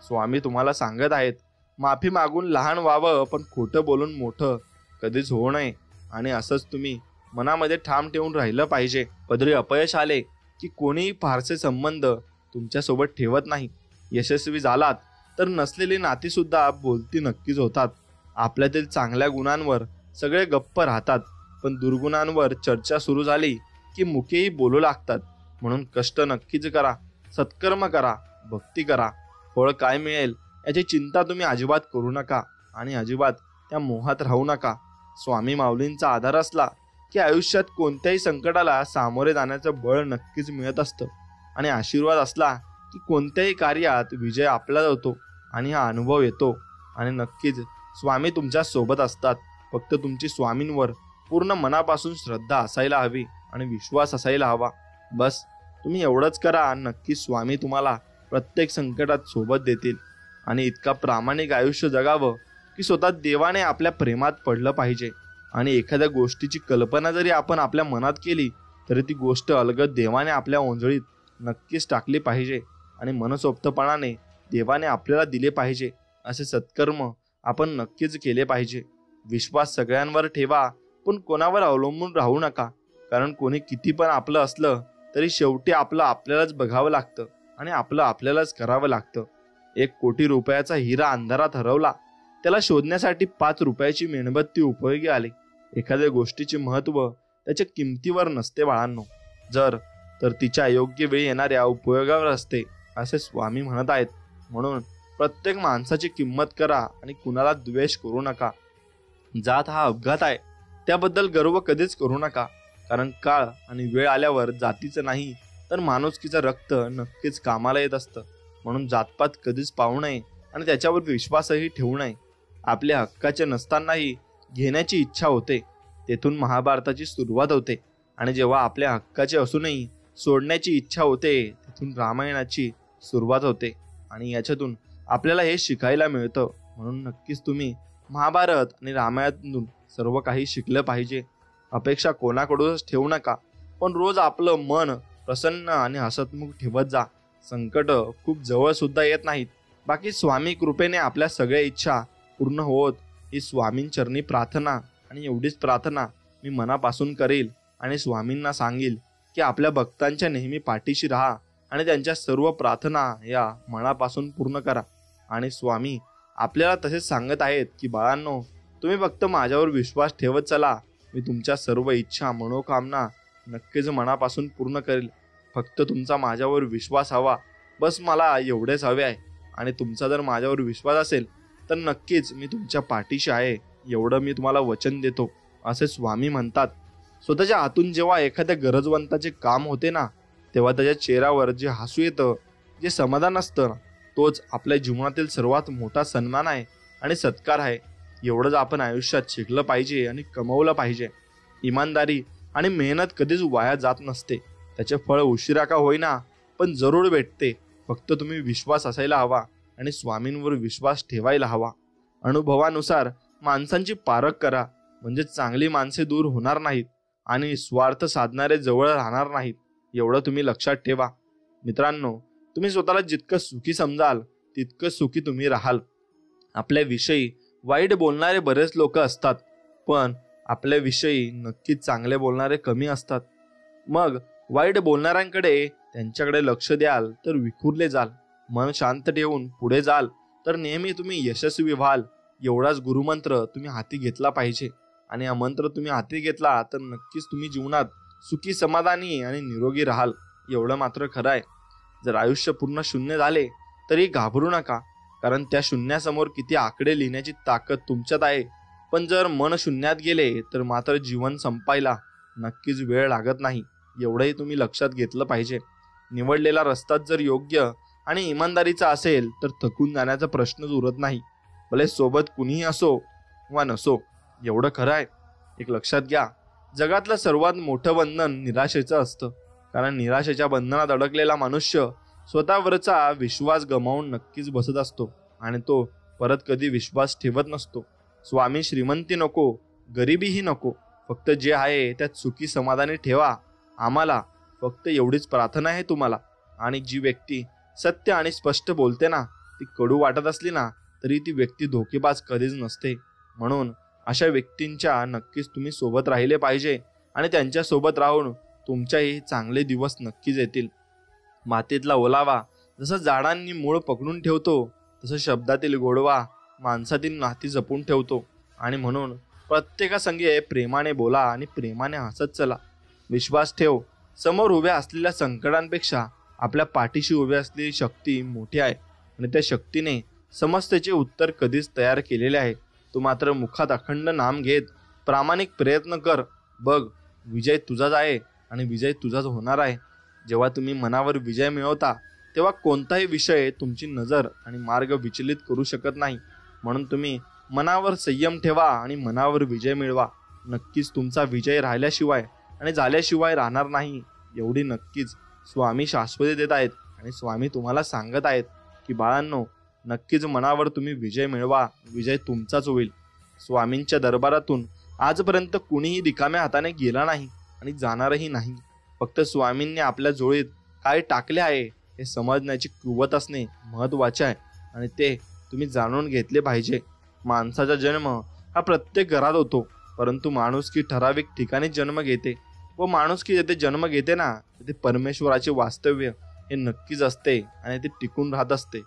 Speaker 2: स्वामी तुम्हाला सांगत आहेत, माफी मागून लहान व्हावं, पण खोटं बोलून मोठं कधीच होऊ नये. आणि असंच तुम्ही मनामध्ये ठाम ठेवून राहिलं पाहिजे. पदरी अपयश आले की कोणीही फारसे संबंध तुमच्यासोबत ठेवत नाही. यशस्वी झालात तर नसलेली नाती सुद्धा बोलती नक्कीच होतात. आपल्यातील चांगल्या गुणांवर सगळे गप्प राहतात, पण दुर्गुणांवर चर्चा सुरू झाली की मुखेही बोलू लागतात. म्हणून कष्ट नक्कीच करा, सत्कर्म करा, भक्ती करा. फळ काय मिळेल याची चिंता तुम्ही अजिबात करू नका आणि अजिबात त्या मोहात राहू नका. स्वामी माऊलींचा आधार असला की आयुष्यात कोणत्याही संकटाला सामोरे जाण्याचं बळ नक्कीच मिळत असतं आणि आशीर्वाद असला की कोणत्याही कार्यात विजय आपला होतो आणि हा अनुभव येतो. आणि नक्कीच स्वामी तुमच्या सोबत असतात. फक्त तुमची स्वामींवर पूर्ण मनापासून श्रद्धा असायला हवी आणि विश्वास असायला हवा. बस तुम्ही एवढंच करा, नक्की स्वामी तुम्हाला प्रत्येक संकटात सोबत देतील. आणि इतका प्रामाणिक आयुष्य जगावं की स्वतः देवाने आपल्या प्रेमात पडलं पाहिजे. आणि एखाद्या गोष्टीची कल्पना जरी आपण आपल्या मनात केली तरी ती गोष्ट अलगद देवाने आपल्या ओंजळीत नक्कीच टाकली पाहिजे आणि मनसोक्तपणाने देवाने आपल्याला दिले पाहिजे. असे सत्कर्म आपण नक्कीच केले पाहिजे. विश्वास सगळ्यांवर ठेवा, पण कोणावर अवलंबून राहू नका. कारण कोणी किती पण आपलं असलं तरी शेवटी आपलं आपल्यालाच बघावं लागतं आणि आपलं आपल्यालाच करावं लागतं. 1 कोटी रुपयाचा हिरा अंधारात हरवला, त्याला शोधण्यासाठी 5 रुपयाची मेणबत्ती उपयोगी आली. एखाद्या गोष्टीचे महत्त्व त्याच्या किमतीवर नसते बाळांनो, तर तिच्या योग्य वेळी येणाऱ्या उपयोगावर असते, असे स्वामी म्हणत आहेत. म्हणून प्रत्येक माणसाची किंमत करा आणि कुणाला द्वेष करू नका. जात हा अपघात आहे त्याबद्दल गर्व कधीच करू नका. कारण काळ आणि वेळ आल्यावर जातीचं नाही तर माणुसकीचं रक्त नक्कीच कामाला येत असतं. म्हणून जातपात कधीच पाहू नये आणि त्याच्यावर विश्वासही ठेवू नये. आपल्या हक्काचे नसतानाही घेण्याची इच्छा होते, तेथून महाभारताची सुरुवात होते. आणि जेव्हा आपल्या हक्काचे असूनही सोडण्याची इच्छा होते, तेथून रामायणाची सुरुवात होते. आणि याच्यातून आपल्याला हे शिकायला मिळतं. म्हणून नक्कीच तुम्ही महाभारत आणि रामायणातून सर्व काही शिकलं पाहिजे. अपेक्षा कोणाकडूनच ठेवू नका, पण रोज आपलं मन प्रसन्न आणि हसतमुख ठेवत जा. संकट खूप जवळ सुद्धा येत नाहीत. बाकी स्वामी कृपेने आपल्या सगळ्या इच्छा पूर्ण होत ही स्वामींचरणी प्रार्थना. आणि एवढीच प्रार्थना मी मनापासून करेल आणि स्वामींना सांगेल की आपल्या भक्तांच्या नेहमी पाठीशी राहा आणि त्यांच्या सर्व प्रार्थना या मनापासून पूर्ण करा. आणि स्वामी आपल्याला तसेच सांगत आहेत की बाळांनो, तुम्ही फक्त माझ्यावर विश्वास ठेवत चला, मी तुमच्या सर्व इच्छा मनोकामना नक्कीच मनापासून पूर्ण करेल. फक्त तुमचा माझ्यावर विश्वास हवा, बस मला एवढेच हवे आहे. आणि तुमचा जर माझ्यावर विश्वास असेल तर नक्कीच मी तुमच्या पाठीशी आहे, एवढं मी तुम्हाला वचन देतो, असे स्वामी म्हणतात. स्वतःच्या हातून जेव्हा एखाद्या गरजवंताचे काम होते ना, तेव्हा त्याच्या चेहऱ्यावर जे हसू येतं, जे समाधान असतं, तोच आपल्या जीवनातील सर्वात मोठा सन्मान आहे आणि सत्कार आहे. एवढंच आपण आयुष्यात शिकलं पाहिजे आणि कमवलं पाहिजे. इमानदारी आणि मेहनत कधीच वाया जात नसते. त्याचे फळ उशिरा का होईना पण जरूर भेटते. फक्त तुम्ही विश्वास असायला हवा आणि स्वामींवर विश्वास ठेवायला हवा. अनुभवानुसार माणसांची पारख करा, म्हणजे चांगली माणसे दूर होणार नाहीत आणि स्वार्थ साधणारे जवळ राहणार नाहीत. एवढं तुम्ही लक्षात ठेवा. मित्रांनो, तुम्ही स्वतःला जितकं सुखी समजाल तितकं सुखी तुम्ही राहाल. आपल्याविषयी वाईट बोलणारे बरेच लोक असतात, पण आपल्याविषयी नक्कीच चांगले बोलणारे कमी असतात. मग वाईट बोलणाऱ्यांकडे त्यांच्याकडे लक्ष द्याल तर विखुरले जाल. मन शांत ठेवून पुढे जाल तर नेहमी तुम्ही यशस्वी व्हाल. एवढाच गुरुमंत्र तुम्ही हाती घेतला पाहिजे. आणि हा मंत्र तुम्ही हाती घेतला तर नक्कीच तुम्ही जीवनात सुखी, समाधानी आणि निरोगी राहाल. एवढं मात्र खरं आहे. जर आयुष्य पूर्ण शून्य झाले तरी घाबरू नका, कारण त्या शून्यासमोर किती आकडे लिहिण्याची ताकद तुमच्यात आहे. पण जर मन शून्यात गेले तर मात्र जीवन संपायला नक्कीच वेळ लागत नाही. एवढंही तुम्ही लक्षात घेतलं पाहिजे. निवडलेला रस्ता जर योग्य आणि इमानदारीचा असेल तर थकून जाण्याचा प्रश्नच उरत नाही, भले सोबत कुणीही असो वा नसो. एवढं खरं आहे. एक लक्षात घ्या, जगातलं सर्वात मोठं बंधन निराशेचं असतं. कारण निराशेच्या बंधनात अडकलेला मनुष्य स्वतःवरचा विश्वास गमावून नक्कीच बसत असतो आणि तो परत कधी विश्वास ठेवत नसतो. स्वामी श्रीमंती नको, गरिबीही नको, फक्त जे आहे त्यात सुखी समाधानी ठेवा. आम्हाला फक्त एवढीच प्रार्थना आहे तुम्हाला. आणि जी व्यक्ती सत्य आणि स्पष्ट बोलते ना, ती कडू वाटत असली ना तरी ती व्यक्ती धोकेबाज कधीच नसते. म्हणून अशा व्यक्तींच्या नक्कीच तुम्ही सोबत राहिले पाहिजे आणि त्यांच्या सोबत राहून तुमच्याही चांगले दिवस नक्कीच येतील. मातीतला ओलावा जसं झाडांनी मूळ पकडून ठेवतो, तसं शब्दातील गोडवा माणसातील नाती जपून ठेवतो. आणि म्हणून प्रत्येकासंगे प्रेमाने बोला आणि प्रेमाने हसत चला. विश्वास ठेव, समोर उभ्या असलेल्या संकटांपेक्षा आपल्या पाठीशी उभी असलेली शक्ती मोठी आहे आणि त्या शक्तीने समस्येचे उत्तर कधीच तयार केलेले आहे. तू मात्र मुखात अखंड नाम घेत प्रामाणिक प्रयत्न कर. बघ, विजय तुझाच आहे आणि विजय तुझाच होणार आहे. जेव्हा तुम्ही मनावर विजय मिळवता तेव्हा कोणताही विषय तुमची नजर आणि मार्ग विचलित करू शकत नाही. म्हणून तुम्ही मनावर संयम ठेवा आणि मनावर विजय मिळवा. नक्कीच तुमचा विजय राहिल्याशिवाय आणि झाल्याशिवाय राहणार नाही, एवढी नक्कीच स्वामी शाश्वती देत आहेत. आणि स्वामी तुम्हाला सांगत आहेत की बाळांनो, नक्कीच मनावर तुम्ही विजय मिळवा. विजय तुमचाच होईल. स्वामींच्या दरबारातून आजपर्यंत कुणीही रिकाम्या हाताने गेला नाही आणि जाणारही नाही. फक्त स्वामींनी आपल्या जोळीत काय टाकले आहे हे समजण्याची कुवत असणे महत्त्वाचे आहे आणि ते तुम्ही जाणून घेतले पाहिजे. माणसाचा जन्म हा प्रत्येक घरात होतो, परंतु माणुसकी ठराविक ठिकाणी जन्म घेते व माणुसकी जेथे जन्म घेते ना, तिथे परमेश्वराचे वास्तव्य हे नक्कीच असते आणि ते टिकून राहत असते.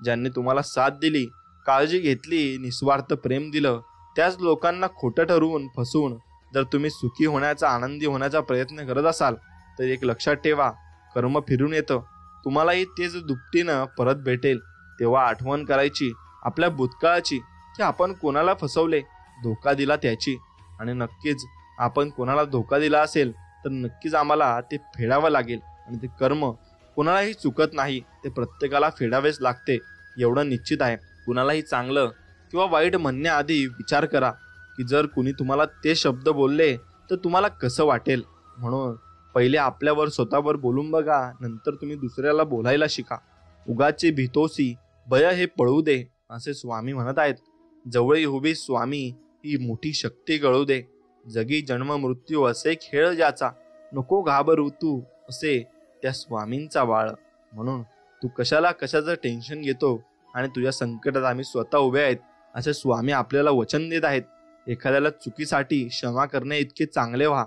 Speaker 2: ज्यांनी तुम्हाला साथ दिली, काळजी घेतली, निस्वार्थ प्रेम दिलं, त्याच लोकांना खोटं ठरवून फसवून जर तुम्ही सुखी होण्याचा, आनंदी होण्याचा प्रयत्न करत असाल तर एक लक्षात ठेवा, कर्म फिरून येतं. तुम्हालाही तेच दुपटीनं परत भेटेल. तेव्हा आठवण करायची आपल्या भूतकाळाची की आपण कोणाला फसवले, धोका दिला त्याची. आणि नक्कीच आपण कोणाला धोका दिला असेल तर नक्कीच आम्हाला ते फेडावं लागेल. आणि ते कर्म कोणालाही चुकत नाही, ते प्रत्येकाला फेडावेच लागते, एवढं निश्चित आहे. कुणालाही चांगलं किंवा वाईट म्हणण्याआधी विचार करा की जर कुणी तुम्हाला ते शब्द बोलले तर तुम्हाला कसं वाटेल. म्हणून पहिले आपल्यावर स्वतःवर बोलून बघा, नंतर तुम्ही दुसऱ्याला बोलायला शिका. उगाचे भीतोसी भय हे पळू दे, असे स्वामी म्हणत आहेत. जवळ उभी स्वामी ही मोठी शक्ती गळू दे. जगी जन्म मृत्यू असे खेळ ज्याचा, नको घाबरू तू असे त्या स्वामींचा बाळ. म्हणून तू कशाचं टेन्शन घेतो आणि तुझ्या संकटात आम्ही स्वतः उभे आहेत असे स्वामी आपल्याला वचन देत आहेत. एखाद्याला चुकीसाठी क्षमा करणे इतके चांगले व्हा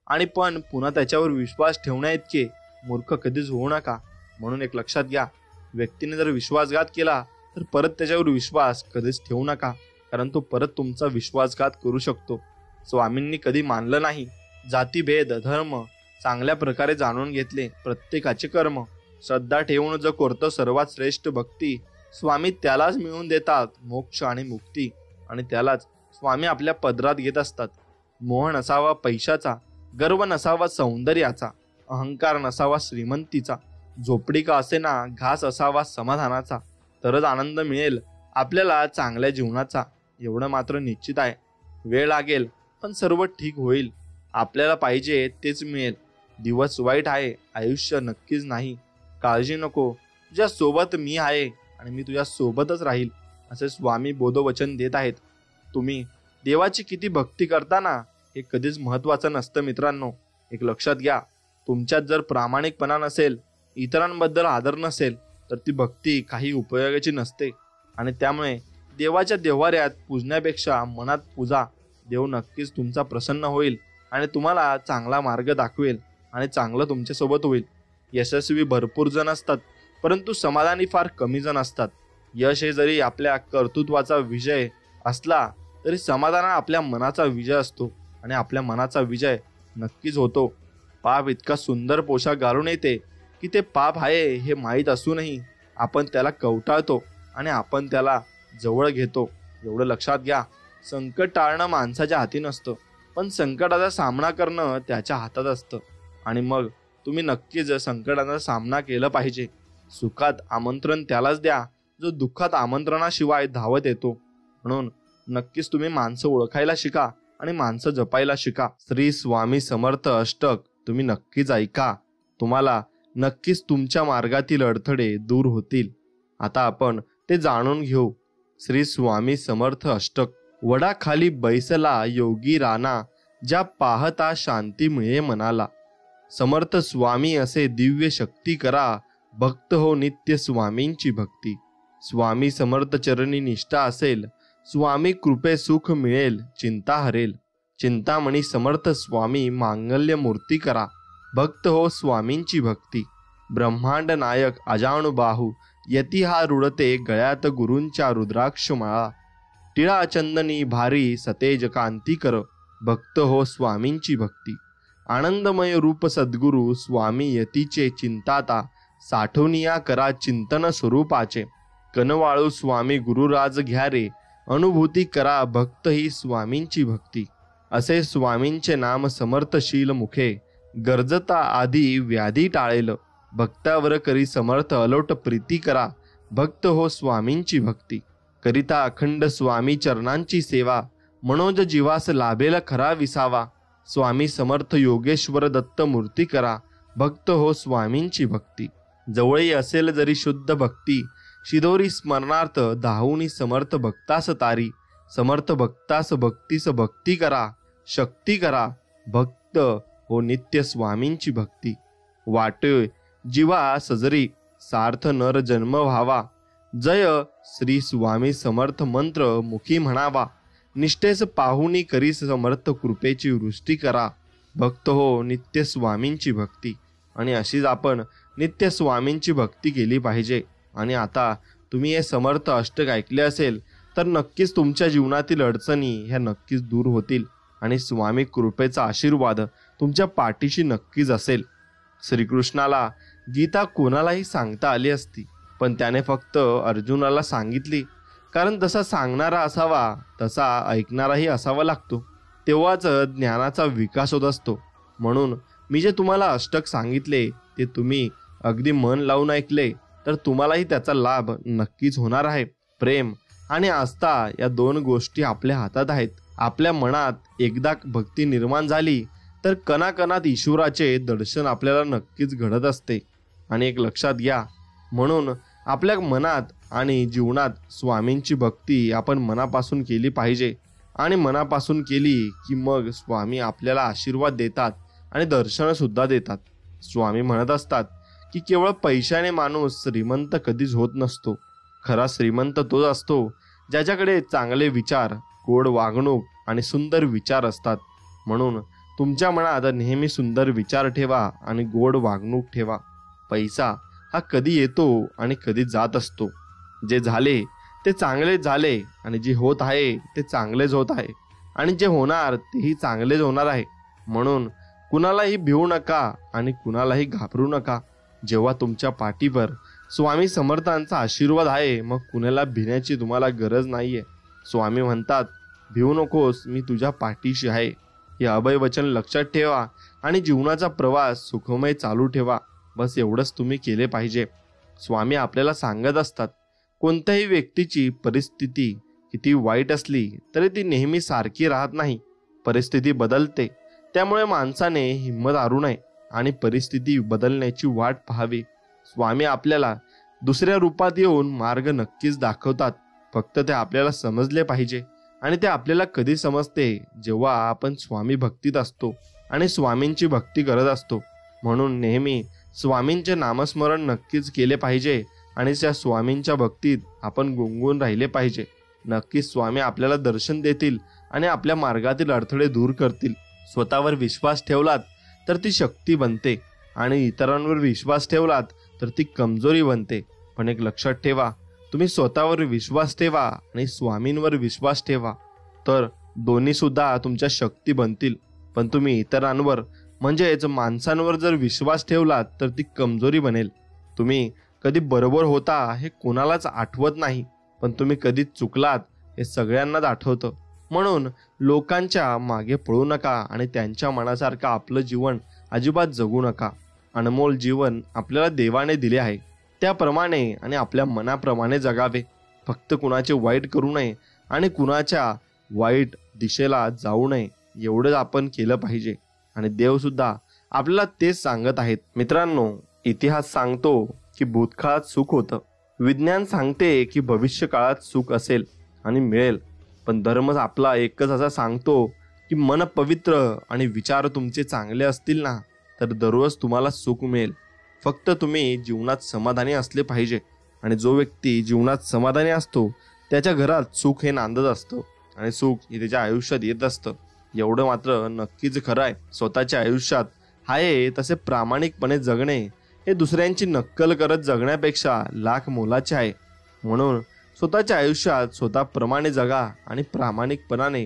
Speaker 2: आणि पण पुन्हा त्याच्यावर विश्वास ठेवण्या इतके मूर्ख कधीच होऊ नका. म्हणून एक लक्षात घ्या, व्यक्तीने जर विश्वासघात केला तर परत त्याच्यावर विश्वास कधीच ठेवू नका, कारण तो परत तुमचा विश्वासघात करू शकतो. स्वामींनी कधी मानलं नाही. जातीभेद, धर्म चांगल्या प्रकारे जाणून घेतले. प्रत्येकाचे कर्म श्रद्धा ठेवून जो करतो सर्वात श्रेष्ठ भक्ती, स्वामी त्यालाच मिळवून देतात मोक्ष आणि मुक्ती. आणि त्यालाच स्वामी आपल्या पदरात घेत असतात. मोह नसावा पैशाचा, गर्व नसावा सौंदर्याचा, अहंकार नसावा श्रीमंतीचा, झोपडी का असे ना घास असावा समाधानाचा, तरच आनंद मिळेल आपल्याला चांगल्या जीवनाचा. एवढं मात्र निश्चित आहे, वेळ लागेल पण सर्व ठीक होईल. आपल्याला पाहिजे तेच मिळेल. दिवस वाईट आहे, आयुष्य नक्कीच नाही. काळजी नको, तुझ्या सोबत मी आहे आणि मी तुझ्या सोबतच राहील असे स्वामी बोधवचन देत आहेत. तुम्ही देवाची किती भक्ती करता ना, हे कधीच महत्त्वाचं नसतं मित्रांनो. एक लक्षात घ्या, तुमच्यात जर प्रामाणिकपणा नसेल, इतरांबद्दल आदर नसेल तर ती भक्ती काही उपयोगाची नसते. आणि त्यामुळे देवाच्या देव्हाऱ्यात पूजण्यापेक्षा मनात पूजा. देव नक्कीच तुमचा प्रसन्न होईल आणि तुम्हाला चांगला मार्ग दाखवेल आणि चांगलं तुमच्यासोबत होईल. यशस्वी भरपूर जण असतात, परंतु समाधानी फार कमी जण असतात. यश हे जरी आपल्या कर्तृत्वाचा विजय असला तरी समाधान हा आपल्या मनाचा विजय असतो आणि आपल्या मनाचा विजय नक्कीच होतो. पाप इतका सुंदर पोशाख घालून येते की ते पाप आहे हे माहीत असूनही आपण त्याला कवटाळतो आणि आपण त्याला जवळ घेतो. एवढं लक्षात घ्या, संकट टाळणं माणसाच्या हाती नसतं, पण संकटाचा सामना करणं त्याच्या हातात असतं. आणि मग तुम्ही नक्कीच संकटाचा सामना केला पाहिजे. सुखात आमंत्रण त्यालाच द्या जो दुःखात आमंत्रणाशिवाय धावत येतो. म्हणून नक्कीच तुम्ही माणसं ओळखायला शिका आणि माणसं जपायला शिका. श्री स्वामी समर्थ अष्टक तुम्ही नक्कीच ऐका. तुम्हाला नक्कीच तुमच्या मार्गातील अडथळे दूर होतील. आता आपण ते जाणून घेऊ. श्री स्वामी समर्थ अष्टक. वडाखाली बैसला योगी राणा, ज्या पाहता शांती मिळे मनाला. समर्थ स्वामी असे दिव्य शक्ती करा, भक्त हो नित्य स्वामींची भक्ती. स्वामी समर्थ चरणी निष्ठा असेल, स्वामी कृपे सुख मिळेल, चिंता हरेल. चिंतामणी समर्थ स्वामी मांगल्य मूर्ती करा, भक्त हो स्वामींची भक्ती. ब्रह्मांड नायक अजाणुबाहू, यती हा रुडते गळ्यात गुरूंच्या रुद्राक्ष माळा. टिळा चंदनी भारी सतेज कांती कर, भक्त हो स्वामींची भक्ती. आनंदमय रूप सद्गुरु स्वामी यतीचे चिंताता, साठवनिया करा चिंतन स्वरूपाचे. कनवाळू स्वामी गुरुराज घ्या रे, अनुभूती करा भक्त ही स्वामींची भक्ती. असे स्वामींचे नाम समर्थशील मुखे, गरजता आधी व्याधी टाळेल. भक्तावर करी समर्थ अलोट प्रीती करा, भक्त हो स्वामींची भक्ती. करिता अखंड स्वामी चरणांची सेवा, मनोज जीवास लाभेल खरा विसावा. स्वामी समर्थ योगेश्वर दत्त मूर्ती करा, भक्त हो स्वामींची भक्ती. जवळी असेल जरी शुद्ध भक्ती, शिदोरी स्मरणार्थ धावूनी समर्थ भक्तास तारी. समर्थ भक्तास भक्तीस भक्ती करा, शक्ती करा, भक्त हो नित्य स्वामींची भक्ती. वाटोय जीवा सजरी, सार्थ नर जन्म व्हावा. जय श्री स्वामी समर्थ मंत्र मुखी म्हणावा. निष्ठेस पाहुनी करी समर्थ कृपेची वृष्टी करा, भक्त हो नित्य स्वामींची भक्ती. आणि अशीच आपण नित्य स्वामींची भक्ती केली पाहिजे. आणि आता तुम्ही हे समर्थ अष्टक ऐकले असेल तर नक्कीच तुमच्या जीवनातील अडचणी ह्या नक्कीच दूर होतील आणि स्वामी कृपेचा आशीर्वाद तुमच्या पाठीशी नक्कीच असेल. श्रीकृष्णाला गीता कोणालाही सांगता आली असती, पण त्याने फक्त अर्जुनाला सांगितली, कारण तसा सांगणारा असावा तसा ऐकणाराही असावा लागतो, तेव्हाच ज्ञानाचा विकास होत असतो. म्हणून मी जे तुम्हाला अष्टक सांगितले ते तुम्ही अगदी मन लावून ऐकले तर तुम्हालाही त्याचा लाभ नक्कीच होणार आहे. प्रेम आणि आस्था या दोन गोष्टी आपल्या हातात आहेत. आपल्या मनात एकदा भक्ती निर्माण झाली तर कणाकणात ईश्वराचे दर्शन आपल्याला नक्कीच घडत असते. आणि एक लक्षात घ्या, म्हणून आपल्या मनात आणि जीवनात स्वामींची भक्ती आपण मनापासून केली पाहिजे. आणि मनापासून केली की मग स्वामी आपल्याला आशीर्वाद देतात आणि दर्शन सुद्धा देतात. स्वामी म्हणत असतात की केवळ पैशाने माणूस श्रीमंत कधीच होत नसतो. खरा श्रीमंत तोच असतो ज्याच्याकडे चांगले विचार, गोड वागणूक आणि सुंदर विचार असतात. म्हणून तुमच्या मनात नेहमी सुंदर विचार ठेवा आणि गोड वागणूक ठेवा. पैसा हा कधी येतो आणि कधी जात असतो. जे झाले ते चांगलेच झाले आणि जे होत आहे ते चांगलेच होत आहे आणि जे होणार तेही चांगलेच होणार आहे. म्हणून कुणालाही भिवू नका आणि कुणालाही घाबरू नका. जेव्हा तुमच्या पाठीवर स्वामी समर्थांचा आशीर्वाद आहे मग कुणाला भिण्याची तुम्हाला गरज नाहीये. स्वामी म्हणतात, भिवू नकोस, मी तुझ्या पाठीशी आहे. हे अभय वचन लक्षात ठेवा आणि जीवनाचा प्रवास सुखमय चालू ठेवा. बस एवढंच तुम्ही केले पाहिजे. स्वामी आपल्याला सांगत असतात, कोणत्याही व्यक्तीची परिस्थिती किती वाईट असली तरी ती नेहमी सारखी राहत नाही. परिस्थिती बदलते. त्यामुळे माणसाने हिंमत हारू नये आणि परिस्थिती बदलण्याची वाट पाहावी. स्वामी आपल्याला दुसऱ्या रूपात येऊन मार्ग नक्कीच दाखवतात. फक्त ते आपल्याला समजले पाहिजे. आणि ते आपल्याला कधी समजते जेव्हा आपण स्वामी भक्तीत असतो आणि स्वामींची भक्ती करत असतो. म्हणून नेहमी स्वामींचे नामस्मरण नक्कीच केले पाहिजे आणि त्या स्वामींच्या भक्तीत आपण गुंगून राहिले पाहिजे. नक्कीच स्वामी आपल्याला दर्शन देतील आणि आपल्या मार्गातील अडथळे दूर करतील. स्वतःवर विश्वास ठेवलात तर ती शक्ती बनते आणि इतरांवर विश्वास ठेवलात तर ती कमजोरी बनते. पण एक लक्षात ठेवा, तुम्ही स्वतःवर विश्वास ठेवा आणि स्वामींवर विश्वास ठेवा, तर दोन्ही सुद्धा तुमच्या शक्ती बनतील. पण तुम्ही इतरांवर म्हणजेच माणसांवर जर विश्वास ठेवलात तर ती कमजोरी बनेल. तुम्ही कधी बरोबर होता हे कोणालाच आठवत नाही, पण तुम्ही कधी चुकलात हे सगळ्यांनाच आठवतं. म्हणून लोकांच्या मागे पळू नका आणि त्यांच्या मनासारखं आपलं जीवन अजिबात जगू नका. अनमोल जीवन आपल्याला देवाने दिले आहे, त्याप्रमाणे आणि आपल्या मनाप्रमाणे जगावे. फक्त कुणाचे वाईट करू नये आणि कुणाच्या वाईट दिशेला जाऊ नये, एवढंच आपण केलं पाहिजे. आणि देवसुद्धा आपल्याला तेच सांगत आहेत. मित्रांनो, इतिहास सांगतो की भूतकाळात सुख होतं, विज्ञान सांगते की भविष्य काळात सुख असेल आणि मिळेल, पण धर्म आपला एकच असा सांगतो की मन पवित्र आणि विचार तुमचे चांगले असतील ना तर दररोज तुम्हाला सुख मिळेल. फक्त तुम्ही जीवनात समाधानी असले पाहिजे. आणि जो व्यक्ती जीवनात समाधानी असतो त्याच्या घरात सुख हे नांदत असतं आणि सुख हे त्याच्या आयुष्यात येत असतं. एवढं मात्र नक्कीच खरं आहे, स्वतःच्या आयुष्यात आहे तसे प्रामाणिकपणे जगणे हे दुसऱ्यांची नक्कल करत जगण्यापेक्षा लाख मोलाचे आहे. म्हणून स्वतःच्या आयुष्यात स्वतःप्रमाणे जगा आणि प्रामाणिकपणाने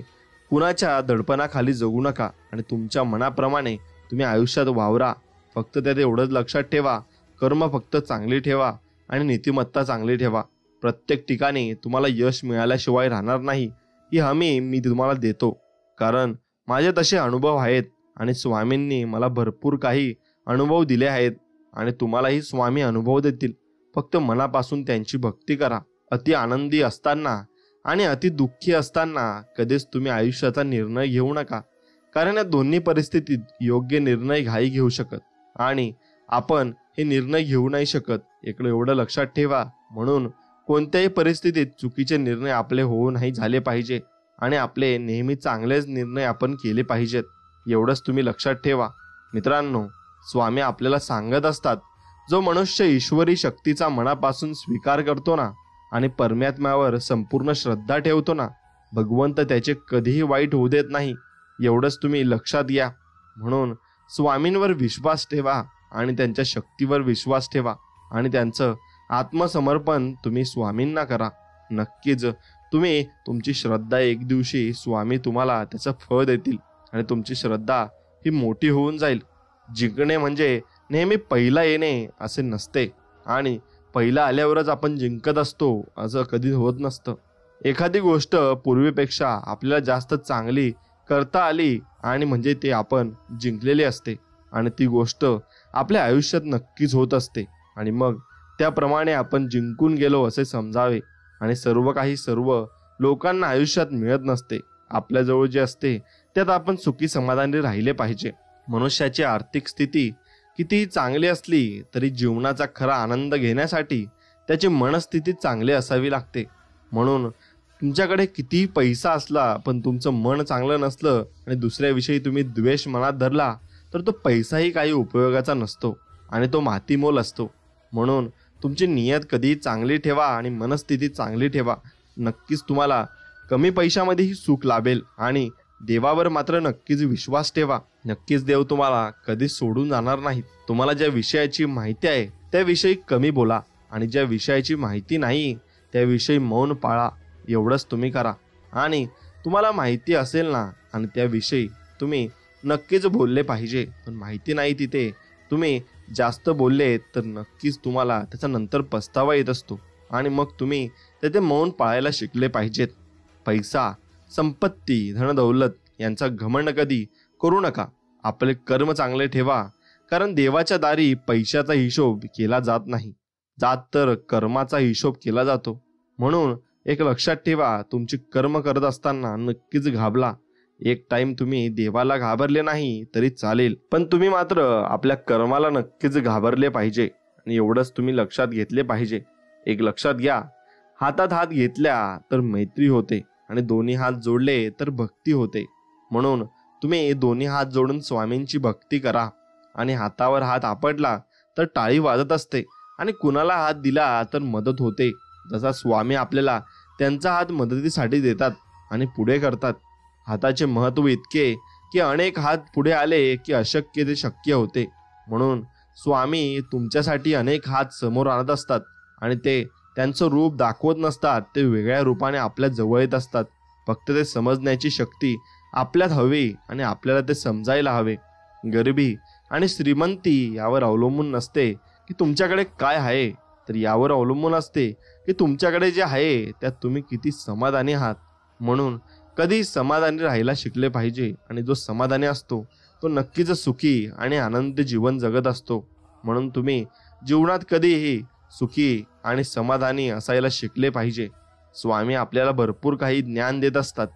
Speaker 2: कुणाच्या दडपणाखाली जगू नका. आणि तुमच्या मनाप्रमाणे तुम्ही आयुष्यात वावरा. फक्त त्यात एवढंच लक्षात ठेवा, कर्म फक्त चांगली ठेवा आणि नीतिमत्ता चांगली ठेवा. प्रत्येक ठिकाणी तुम्हाला यश मिळाल्याशिवाय राहणार नाही ही हमी मी तुम्हाला देतो, कारण माझे तसे अनुभव आहेत आणि स्वामींनी मला भरपूर काही अनुभव दिले आहेत आणि तुम्हालाही स्वामी अनुभव देतील. फक्त मनापासून त्यांची भक्ती करा. अति आनंदी असताना आणि अति दुःखी असताना कधीच तुम्ही आयुष्याचा निर्णय घेऊ नका, कारण या दोन्ही परिस्थितीत योग्य निर्णय घाई घेऊ शकत आणि आपण हे निर्णय घेऊ नाही शकत. एवढं लक्षात ठेवा. म्हणून कोणत्याही परिस्थितीत चुकीचे निर्णय आपले होऊ नाही झाले पाहिजे आणि आपले नेहमी चांगलेच निर्णय आपण केले पाहिजेत. एवढंच तुम्ही लक्षात ठेवा. मित्रांनो, स्वामी आपल्याला सांगत असतात, जो मनुष्य ईश्वरी शक्तीचा मनापासून स्वीकार करतो ना आणि परमात्म्यावर संपूर्ण श्रद्धा ठेवतो ना, भगवंत त्याचे कधीही वाईट होऊ देत नाही. एवढंच तुम्ही लक्षात घ्या. म्हणून स्वामींवर विश्वास ठेवा आणि त्यांच्या शक्तीवर विश्वास ठेवा आणि त्यांचं आत्मसमर्पण तुम्ही स्वामींना करा. नक्कीच तुम्ही तुमची श्रद्धा एक दिवशी स्वामी तुम्हाला त्याचं फळ देतील आणि तुमची श्रद्धा ही मोठी होऊन जाईल. जिंकणे म्हणजे नेहमी पहिला येणे असे नसते आणि पहिला आल्यावरच आपण जिंकत असतो असं कधी होत नसतं. एखादी गोष्ट पूर्वीपेक्षा आपल्याला जास्त चांगली करता आली आणि म्हणजे ते आपण जिंकलेले असते आणि ती गोष्ट आपल्या आयुष्यात नक्कीच होत असते आणि मग त्याप्रमाणे आपण जिंकून गेलो असे समजावे. आणि सर्व लोकांना आयुष्यात मिळत नसते. आपल्याजवळ जे असते त्यात आपण सुखी समाधानी राहिले पाहिजे. मनुष्याची आर्थिक स्थिती कितीही चांगली असली तरी जीवनाचा खरा आनंद घेण्यासाठी त्याची मनस्थिती चांगली असावी लागते. म्हणून तुमच्याकडे कितीही पैसा असला पण तुमचं मन चांगलं नसलं आणि दुसऱ्याविषयी तुम्ही द्वेष मनात धरला तर तो पैसाही काही उपयोगाचा नसतो आणि तो मातीमोल असतो. म्हणून तुमची नियत कधीही चांगली ठेवा आणि मनस्थिती चांगली ठेवा. नक्कीच तुम्हाला कमी पैशामध्येही सुख लाभेल आणि देवावर मात्र नक्कीच विश्वास ठेवा. नक्कीच देव तुम्हाला कधीच सोडून जाणार नाही. तुम्हाला ज्या विषयाची माहिती आहे त्याविषयी कमी बोला आणि ज्या विषयाची माहिती नाही त्याविषयी मौन पाळा. एवढंच तुम्ही करा. आणि तुम्हाला माहिती असेल ना आणि त्याविषयी तुम्ही नक्कीच बोलले पाहिजे, पण माहिती नाही तिथे तुम्ही जास्त बोलले तर नक्कीच तुम्हाला त्याचा नंतर पस्तावा येत असतो आणि मग तुम्ही त्याचे मौन पाळायला शिकले पाहिजेत. पैसा, संपत्ती, धनदौलत यांचा घमंड कधी करू नका. आपले कर्म चांगले ठेवा, कारण देवाच्या दारी पैशाचा हिशोब केला जात नाही, जात तर कर्माचा हिशोब केला जातो. म्हणून एक लक्षात ठेवा, तुमची कर्म करत असताना नक्कीच घाबला. एक टाइम तुम्ही देवाला घाबरले नाही तरी चालेल, पण तुम्ही मात्र आपल्या कर्माला नक्कीच घाबरले पाहिजे आणि एवढंच तुम्ही लक्षात घेतले पाहिजे. एक लक्षात घ्या, हातात हात घेतल्या तर मैत्री होते आणि दोन्ही हात जोडले तर भक्ती होते. म्हणून तुम्ही दोन्ही हात जोडून स्वामींची भक्ती करा आणि हातावर हात आपटला तर टाळी वाजत असते आणि कुणाला हात दिला तर मदत होते. जसा स्वामी आपल्याला त्यांचा हात मदतीसाठी देतात आणि पुढे करतात. हाताचे महत्त्व इतके की अनेक हात पुढे आले की अशक्य ते शक्य होते. म्हणून स्वामी तुमच्यासाठी अनेक हात समोर आणत असतात आणि ते त्यांचं रूप दाखवत नसतात, ते वेगळ्या रूपाने आपल्या जवळ येत असतात. फक्त ते समजण्याची शक्ती आपल्यात हवी आणि आपल्याला ते समजायला हवे. गरिबी आणि श्रीमंती यावर अवलंबून नसते की तुमच्याकडे काय आहे, तर यावर अवलंबून असते की तुमच्याकडे जे आहे त्यात तुम्ही किती समाधानी आहात. म्हणून कधी समाधानी राहायला शिकले पाहिजे आणि जो समाधानी असतो तो नक्कीच सुखी आणि आनंदी जीवन जगत असतो. म्हणून तुम्ही जीवनात कधीही सुखी आणि समाधानी असायला शिकले पाहिजे. स्वामी आपल्याला भरपूर काही ज्ञान देत असतात.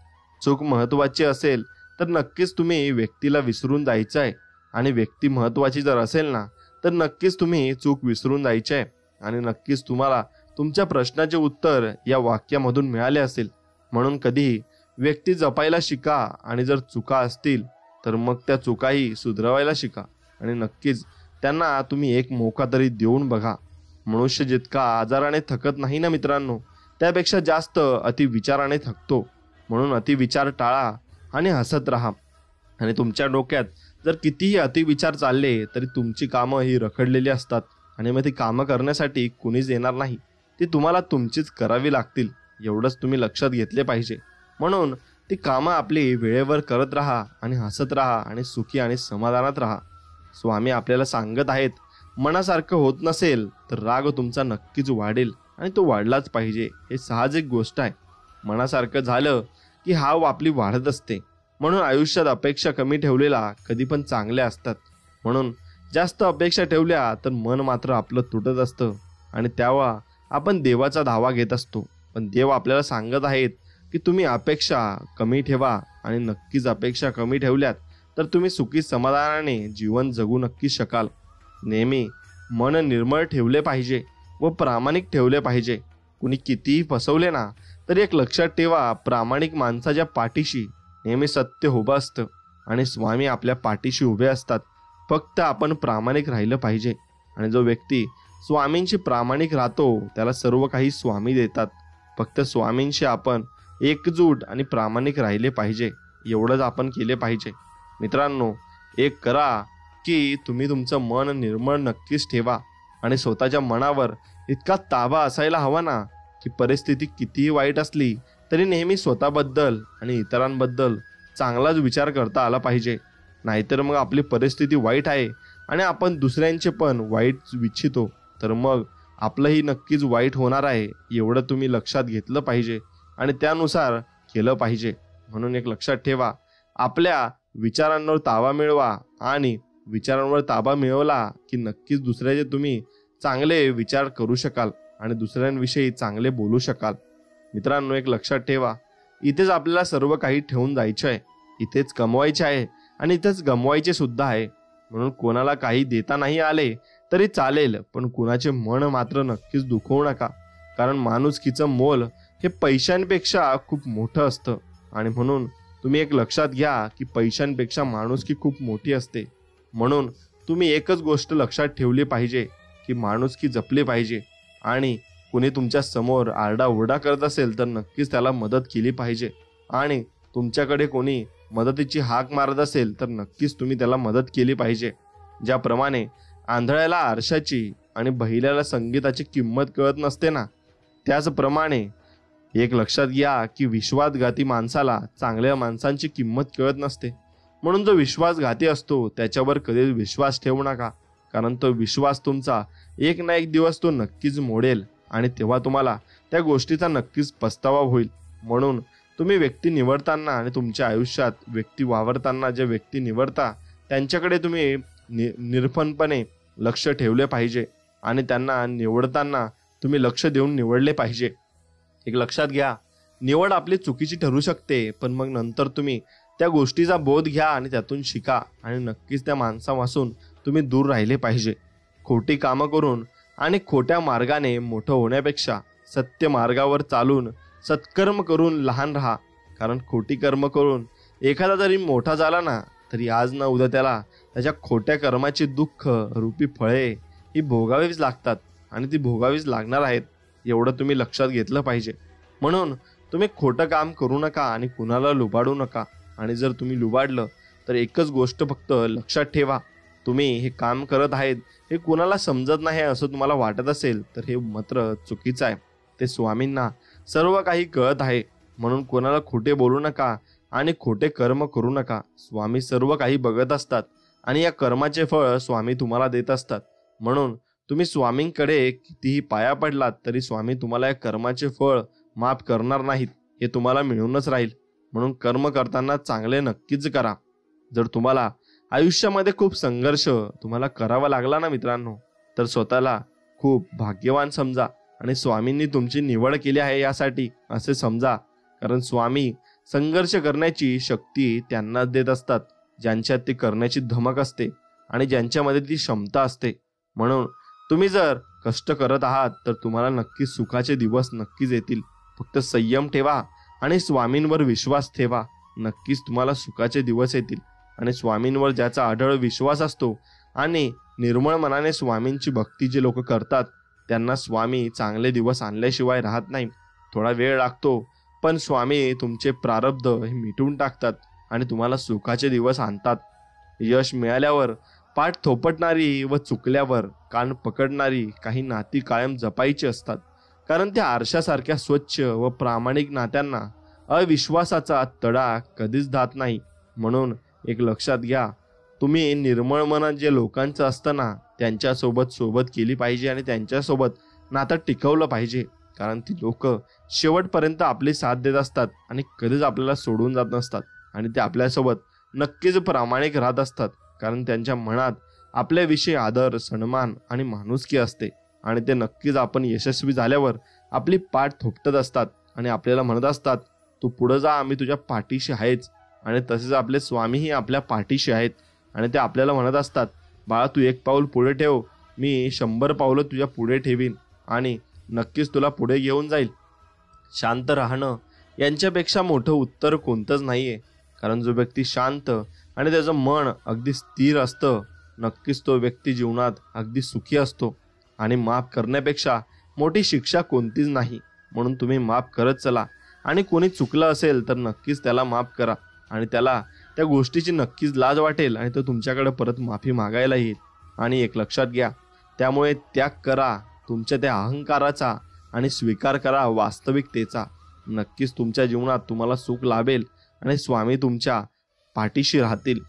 Speaker 2: चूक महत्त्वाची असेल तर नक्कीच तुम्ही व्यक्तीला विसरून जायचं आहे, आणि व्यक्ती महत्त्वाची जर असेल ना तर नक्कीच तुम्ही चूक विसरून जायचे आहे. आणि नक्कीच तुम्हाला तुमच्या प्रश्नाचे उत्तर या वाक्यामधून मिळाले असेल. म्हणून कधीही व्यक्ती जपायला शिका, आणि जर चुका असतील तर मग त्या चुकाही सुधारायला शिका, आणि नक्कीच त्यांना तुम्ही एक मौका तरी देऊन बघा. मनुष्य जितका आजाराने थकत नाही ना मित्रांनो, त्यापेक्षा जास्त अतिविचाराने थकतो. म्हणून अतिविचार टाळा आणि हसत राहा. आणि तुमच्या डोक्यात जर कितीही अतिविचार चालले तरी तुमची कामं ही रखडलेली असतात, आणि मग ती कामं करण्यासाठी कुणीच येणार नाही. ती तुम्हाला तुमचीच करावी लागतील. एवढंच तुम्ही लक्षात घेतले पाहिजे. म्हणून ती कामं आपली वेळेवर करत राहा आणि हसत राहा आणि सुखी आणि समाधानात राहा. स्वामी आपल्याला सांगत आहेत, मनासारखं होत नसेल तर राग तुमचा नक्कीच वाढेल, आणि तो वाढलाच पाहिजे. हे साहजिक गोष्ट आहे. मनासारखं झालं की हाव आपली वाढत असते. म्हणून आयुष्यात अपेक्षा कमी ठेवलेला कधी पण चांगल्या असतात. म्हणून जास्त अपेक्षा ठेवल्या तर मन मात्र आपलं तुटत असतं, आणि तेव्हा आपण देवाचा धावा घेत असतो. पण देव आपल्याला सांगत आहेत की तुम्ही अपेक्षा कमी ठेवा, आणि नक्कीच अपेक्षा कमी ठेवल्यात तर तुम्ही सुखी समाधानाने जीवन जगू नक्की शकाल. नेहमी मन निर्मळ ठेवले पाहिजे व प्रामाणिक ठेवले पाहिजे. कुणी कितीही फसवले ना तरी एक लक्षात ठेवा, प्रामाणिक माणसाच्या पाठीशी नेहमी सत्य उभं असतं, आणि स्वामी आपल्या पाठीशी उभे असतात. फक्त आपण प्रामाणिक राहिलं पाहिजे. आणि जो व्यक्ती स्वामींशी प्रामाणिक राहतो त्याला सर्व काही स्वामी देतात. फक्त स्वामींशी आपण एकजूट आणि प्रामाणिक राहिले पाहिजे. एवढंच आपण केले पाहिजे. मित्रांनो, एक करा की तुम्ही तुमचं मन निर्मळ नक्कीच ठेवा, आणि स्वतःच्या मनावर इतका ताबा असायला हवा ना की परिस्थिती कितीही वाईट असली तरी नेहमी स्वतःबद्दल आणि इतरांबद्दल चांगलाच विचार करता आला पाहिजे. नाहीतर मग आपली परिस्थिती वाईट आहे आणि आपण दुसऱ्यांचे पण वाईट इच्छितो, तर मग आपलंही नक्कीच वाईट होणार आहे. एवढं तुम्ही लक्षात घेतलं पाहिजे आणि त्यानुसार केलं पाहिजे. म्हणून एक लक्षात ठेवा, आपल्या विचारांवर ताबा मिळवा, आणि विचारांवर ताबा मिळवला की नक्कीच दुसऱ्याचे तुम्ही चांगले विचार करू शकाल आणि दुसऱ्यांविषयी चांगले बोलू शकाल. मित्रांनो, एक लक्षात ठेवा, इथेच आपल्याला सर्व काही ठेवून जायचे आहे. इथेच कमवायचे आहे आणि इथेच गमवायचे सुद्धा आहे. म्हणून कोणाला काही देता नाही आले तरी चालेल, पण कुणाचे मन मात्र नक्कीच दुखवू नका. कारण माणुसकीचं मोल हे पैशांपेक्षा खूप मोठं असतं. आणि म्हणून तुम्ही एक लक्षात घ्या की पैशांपेक्षा माणुसकी खूप मोठी असते. म्हणून तुम्ही एकच गोष्ट लक्षात ठेवली पाहिजे की माणुसकी जपली पाहिजे. आणि कुणी तुमच्या समोर आरडाओरडा करत असेल तर नक्कीच त्याला मदत केली पाहिजे. आणि तुमच्याकडे कोणी मदतीची हाक मारत असेल तर नक्कीच तुम्ही त्याला मदत केली पाहिजे. ज्याप्रमाणे आंधळ्याला आरशाची आणि बहिऱ्याला संगीताची किंमत कळत नसते ना, त्याचप्रमाणे एक लक्षात घ्या की विश्वासघाती माणसाला चांगल्या माणसांची किंमत कळत नसते. म्हणून जो विश्वासघाती असतो त्याच्यावर कधीच विश्वास ठेवू नका. कारण तो विश्वास तुमचा एक ना एक दिवस तो नक्कीच मोडेल, आणि तेव्हा तुम्हाला त्या गोष्टीचा नक्कीच पस्तावा होईल. म्हणून तुम्ही व्यक्ती निवडताना आणि तुमच्या आयुष्यात व्यक्ती वावरताना जे व्यक्ती निवडता त्यांच्याकडे तुम्ही निर्भयपणे लक्ष ठेवले पाहिजे, आणि त्यांना निवडताना तुम्ही लक्ष देऊन निवडले पाहिजे. एक लक्षात घ्या, निवड आपली चुकीची ठरू शकते, पण मग नंतर तुम्ही त्या गोष्टीचा बोध घ्या आणि त्यातून शिका, आणि नक्कीच त्या माणसापासून तुम्ही दूर राहिले पाहिजे. खोटी कामं करून आणि खोट्या मार्गाने मोठं होण्यापेक्षा सत्य मार्गावर चालून सत्कर्म करून लहान राहा. कारण खोटी कर्म करून एखादा जरी मोठा झाला ना तरी आज ना उद्या त्याला त्याच्या खोट्या कर्माची दुःख रूपी फळे ही भोगावीच लागतात, आणि ती भोगावीच लागणार आहेत. एवढं तुम्ही लक्षात घेतलं पाहिजे. म्हणून तुम्ही खोटं काम करू नका आणि कुणाला लुबाडू नका. आणि जर तुम्ही लुबाडलं तर एकच गोष्ट फक्त लक्षात ठेवा, तुम्ही हे काम करत आहेत हे कुणाला समजत नाही असं तुम्हाला वाटत असेल तर हे मात्र चुकीचं आहे. ते स्वामींना सर्व काही कळत आहे, म्हणून कोणाला खोटे बोलू नका आणि खोटे कर्म करू नका. स्वामी सर्व काही बघत असतात आणि या कर्माचे फळ स्वामी तुम्हाला देत असतात. म्हणून तुम्ही स्वामींकडे कितीही पाया पडलात तरी स्वामी तुम्हाला या कर्माचे फळ माफ करणार नाहीत, हे तुम्हाला मिळूनच राहील. म्हणून कर्म करताना चांगले नक्कीच करा. जर तुम्हाला आयुष्यामध्ये खूप संघर्ष तुम्हाला करावा लागला ना मित्रांनो, तर स्वतःला खूप भाग्यवान समजा आणि स्वामींनी तुमची निवड केली आहे यासाठी असे समजा. कारण स्वामी संघर्ष करण्याची शक्ती त्यांनाच देत असतात ज्यांच्यात ती करण्याची धमक असते आणि ज्यांच्यामध्ये ती क्षमता असते. म्हणून तुम्ही जर कष्ट करत आहात तर तुम्हाला नक्कीच सुखाचे दिवस नक्कीच येतील. फक्त संयम ठेवा आणि स्वामींवर विश्वास ठेवा. नक्कीच तुम्हाला सुखाचे दिवस येतील. आणि स्वामींवर ज्याचा अढळ विश्वास असतो आणि निर्मळ मनाने स्वामींची भक्ती जे लोक करतात त्यांना स्वामी चांगले दिवस आणल्याशिवाय राहत नाही. थोडा वेळ लागतो, पण स्वामी तुमचे प्रारब्ध हे मिटवून टाकतात आणि तुम्हाला सुखाचे दिवस आणतात. यश मिळाल्यावर पाठ थोपटणारी व चुकल्यावर कान पकडणारी काही नाती कायम जपायची असतात. कारण त्या आरशासारख्या स्वच्छ व प्रामाणिक नात्यांना अविश्वासाचा तडा कधीच जात नाही. म्हणून एक लक्षात घ्या, तुम्ही निर्मळ मन जे लोकांचं असतं ना त्यांच्यासोबत सोबत केली पाहिजे आणि त्यांच्यासोबत नातं टिकवलं पाहिजे. कारण ती लोक शेवटपर्यंत आपली साथ देत असतात आणि कधीच आपल्याला सोडून जात नसतात आणि ते आपल्यासोबत नक्कीच प्रामाणिक राहत असतात. कारण त्यांच्या मनात आपल्याविषयी आदर, सन्मान आणि माणुसकी असते आणि ते नक्कीच आपण यशस्वी झाल्यावर आपली पाठ थोपटत असतात आणि आपल्याला म्हणत असतात, तू पुढे जा, आम्ही तुझ्या पाठीशी आहेच. आणि तसेच आपले स्वामीही आपल्या पाठीशी आहेत आणि ते आपल्याला म्हणत असतात, बाळा तू एक पाऊल पुढे ठेव, मी 100 पावलं तुझ्या पुढे ठेवीन आणि नक्कीच तुला पुढे घेऊन जाईल. शांत राहणं यांच्यापेक्षा मोठं उत्तर कोणतंच नाहीये. कारण जो व्यक्ती शांत आणि त्याचं मन अगदी स्थिर असतं नक्कीच तो व्यक्ती जीवनात अगदी सुखी असतो. आणि माफ करण्यापेक्षा मोठी शिक्षा कोणतीच नाही. म्हणून तुम्ही माफ करत चला आणि कोणी चुकलं असेल तर नक्कीच त्याला माफ करा आणि त्याला त्या गोष्टीची नक्कीच लाज वाटेल आणि तो तुमच्याकडे परत माफी मागायला येईल. आणि एक लक्षात घ्या, त्यामुळे त्याग करा तुमच्या त्या अहंकाराचा आणि स्वीकार करा वास्तविकतेचा. नक्कीच तुमच्या जीवनात तुम्हाला सुख लाभेल आणि स्वामी तुमच्या पाठीशी राहतील.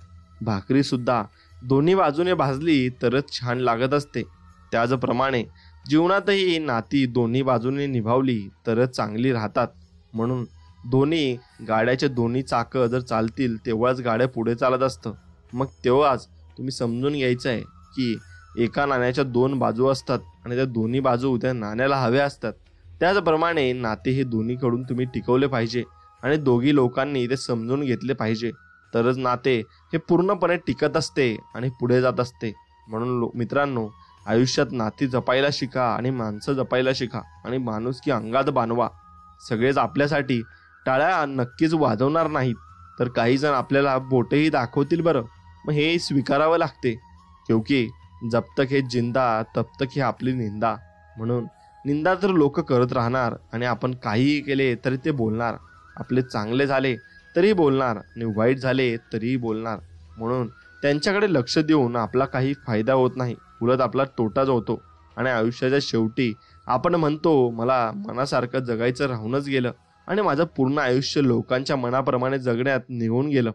Speaker 2: भाकरी सुद्धा दोन्ही बाजूने भाजली तरच छान लागत असते. त्याचप्रमाणे जीवनातही नाती दोन्ही बाजूने निभावली तरच चांगली राहतात. म्हणून दोन्ही गाड्याचे दोन्ही चाकं जर चालतील तेव्हाच गाड्या पुढे चालत असतं. मग तेव्हाच तुम्ही समजून घ्यायचं आहे की एका नाण्याच्या 2 बाजू असतात आणि त्या दोन्ही बाजू त्या नाण्याला हव्या असतात. त्याचप्रमाणे नाते हे दोन्हीकडून तुम्ही टिकवले पाहिजे आणि दोघी लोकांनी ते समजून घेतले पाहिजे. तरच नाते हे पूर्णपणे टिकत असते आणि पुढे जात असते. म्हणून मित्रांनो, आयुष्यात नाती जपायला शिका आणि माणसं जपायला शिका आणि माणुसकी अंगात बांधवा. सगळेच आपल्यासाठी टाळ्या नक्कीच वाजवणार नाहीत, तर काही जण आपल्याला बोटेही दाखवतील बरं. मग हे स्वीकारावं लागते, क्योंकि जब तक हे जिंदा तब तक हे आपली निंदा. म्हणून निंदा तर लोक करत राहणार आणि आपण काहीही केले तरी ते बोलणार. आपले चांगले झाले तरी बोलणार आणि वाईट झाले तरीही बोलणार. म्हणून त्यांच्याकडे लक्ष देऊन आपला काही फायदा होत नाही, उलट आपला तोटाच होतो. आणि आयुष्याच्या शेवटी आपण म्हणतो, मला मनासारखं जगायचं राहूनच गेलं आणि माझं पूर्ण आयुष्य लोकांच्या मनाप्रमाणे जगण्यात निघून गेलं.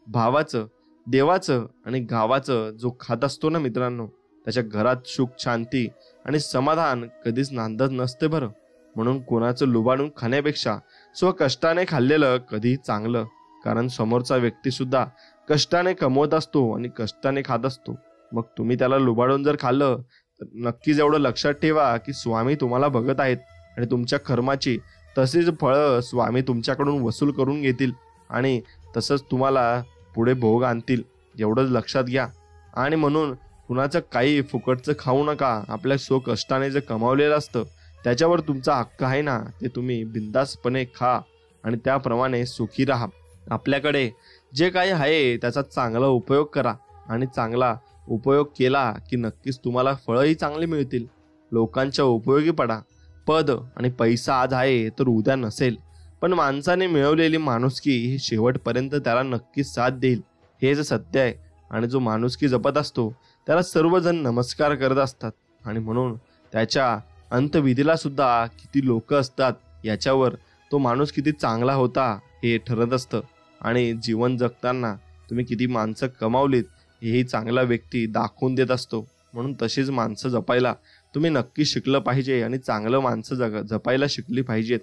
Speaker 2: भावाचं, देवाचं आणि गावाचं जो खात असतो ना मित्रांनो, त्याच्या घरात सुख, शांती आणि समाधान कधीच नांदत नसते बरं. म्हणून कोणाचं लुबाडून खाण्यापेक्षा स्वकष्टाने खाल्लेलं कधीही चांगलं. कारण समोरचा व्यक्ती सुद्धा कष्टाने कमवत असतो आणि कष्टाने खात असतो. मग तुम्ही त्याला लुबाडून जर खाल्लं तर नक्कीच एवढं लक्षात ठेवा की स्वामी तुम्हाला बघत आहेत आणि तुमच्या कर्माची तशीच फळं स्वामी तुमच्याकडून वसूल करून घेतील आणि तसंच तुम्हाला पुढे भोग आणतील. एवढंच लक्षात घ्या. आणि म्हणून कुणाचं काही फुकटचं खाऊ नका. आपल्या स्वकष्टाने जे कमावलेलं असतं त्याच्यावर तुमचा हक्क आहे ना, ते तुम्ही बिंदासपणे खा आणि त्याप्रमाणे सुखी राहा. आपल्याकडे जे काही आहे त्याचा चांगला उपयोग करा आणि चांगला उपयोग केला की नक्कीच तुम्हाला फळंही चांगली मिळतील. लोकांच्या उपयोगी पडा. पद आणि पैसा आज आहे तर उद्या नसेल, पण माणसाने मिळवलेली माणुसकी ही शेवटपर्यंत त्याला नक्कीच साथ देईल. हेच सत्य आहे. आणि जो माणुसकी जपत असतो त्याला सर्वजण नमस्कार करत असतात आणि म्हणून त्याच्या अंतविधीला सुद्धा किती लोक असतात याच्यावर तो माणूस किती चांगला होता हे ठरत असतं. आणि जीवन जगताना तुम्ही किती माणसं कमावलीत हेही चांगला व्यक्ती दाखवून देत असतो. म्हणून तशीच माणसं जपायला तुम्ही नक्की शिकलं पाहिजे आणि चांगलं माणसं जपायला शिकली पाहिजेत.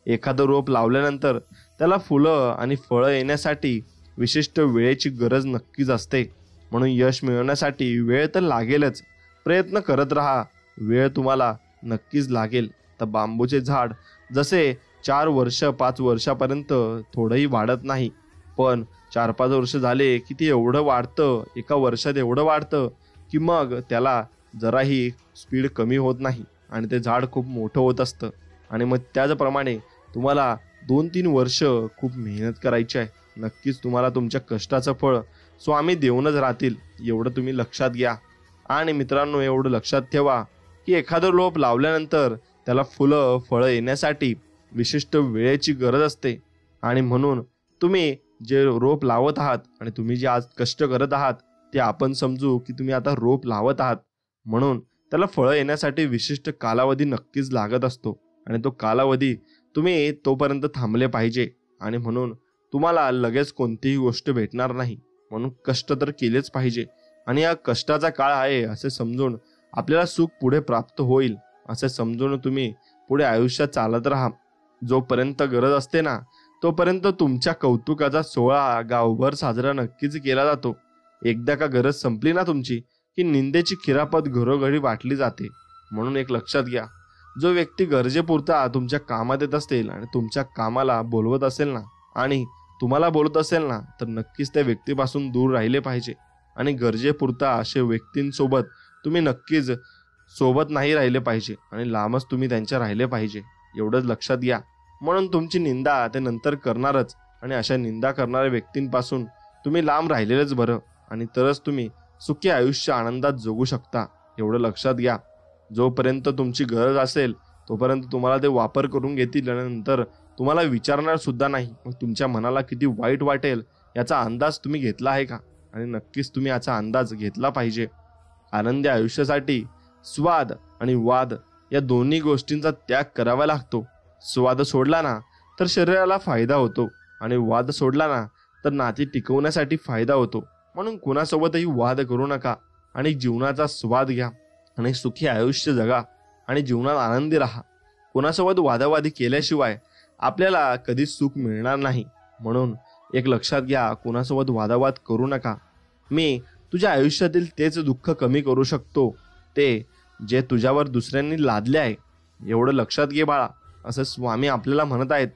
Speaker 2: एखादं रोप लावल्यानंतर त्याला फुलं आणि फळं येण्यासाठी विशिष्ट वेळेची गरज नक्कीच असते. म्हणून यश मिळवण्यासाठी वेळ तर लागेलच. प्रयत्न करत राहा, वेळ तुम्हाला नक्कीच लागेल. तर बांबूचे झाड जसे 4 वर्ष 5 वर्षापर्यंत थोडंही वाढत नाही, पण 4-5 वर्ष झाले की ते एवढं वाढतं, एका वर्षात एवढं वाढतं की मग त्याला जराही स्पीड कमी होत नाही आणि ते झाड खूप मोठं होत असतं. आणि मग त्याचप्रमाणे तुम्हाला 2-3 वर्ष खूप मेहनत करायची आहे. नक्कीच तुम्हाला तुमच्या कष्टाचं फळ स्वामी देऊनच राहतील, एवढं तुम्ही लक्षात घ्या. आणि मित्रांनो, एवढं लक्षात ठेवा की एखादं रोप लावल्यानंतर त्याला फुलं फळं येण्यासाठी विशिष्ट वेळेची गरज असते. आणि म्हणून तुम्ही जे रोप लावत आहात आणि तुम्ही जे आज कष्ट करत आहात ते आपण समजू की तुम्ही आता रोप लावत आहात, म्हणून त्याला फळं येण्यासाठी विशिष्ट कालावधी नक्कीच लागत असतो. आणि तो कालावधी तुम्ही तोपर्यंत थांबले पाहिजे. आणि म्हणून तुम्हाला लगेच कोणतीही गोष्ट भेटणार नाही, म्हणून कष्ट तर केलेच पाहिजे. आणि हा कष्टाचा काळ आहे असे समजून आपल्याला सुख पुढे प्राप्त होईल असे समजून तुम्ही पुढे आयुष्यात चालत राहा. जोपर्यंत गरज असते ना तोपर्यंत तुमच्या कौतुकाचा सोहळा गावभर साजरा नक्कीच केला जातो. एकदा का गरज संपली ना तुमची की निंदेची खिरापत घरोघरी वाटली जाते. म्हणून एक लक्षात घ्या, जो व्यक्ती गरजेपुरता तुमच्या कामात येत असेल आणि तुमच्या कामाला बोलवत असेल ना आणि तुम्हाला बोलत असेल ना, तर नक्कीच त्या व्यक्तीपासून दूर राहिले पाहिजे. आणि गरजेपुरता असे व्यक्तींसोबत तुम्ही नक्कीच सोबत नाही राहिले पाहिजे आणि लांबच तुम्ही त्यांच्या राहिले पाहिजे, एवढंच लक्षात घ्या. म्हणून तुमची निंदा ते नंतर करणारच आणि अशा निंदा करणाऱ्या व्यक्तींपासून तुम्ही लांब राहिलेलंच बरं. आणि तरच तुम्ही सुखी आयुष्य आनंदात जगू शकता, एवढं लक्षात घ्या. जोपर्यंत तुमची गरज असेल तोपर्यंत तुम्हाला ते वापर करून घेतील आणि नंतर तुम्हाला विचारणार सुद्धा नाही. मग तुमच्या मनाला किती वाईट वाटेल याचा अंदाज तुम्ही घेतला आहे का? आणि नक्कीच तुम्ही याचा अंदाज घेतला पाहिजे. आनंदी आयुष्यासाठी स्वाद आणि वाद या दोन्ही गोष्टींचा त्याग करावा लागतो. स्वाद सोडला ना तर शरीराला फायदा होतो आणि वाद सोडला ना तर नाती टिकवण्यासाठी फायदा होतो. म्हणून कुणासोबतही वाद करू नका आणि जीवनाचा स्वाद घ्या आणि सुखी आयुष्य जगा आणि जीवनात आनंदी राहा. कुणासोबत वादावादी केल्याशिवाय आपल्याला कधीच सुख मिळणार नाही. म्हणून एक लक्षात घ्या, कुणासोबत वादावाद करू नका. मी तुझ्या आयुष्यातील तेच दुःख कमी करू शकतो ते जे तुझ्यावर दुसऱ्यांनी लादले आहे, एवढं लक्षात घे बाळा, असं स्वामी आपल्याला म्हणत आहेत.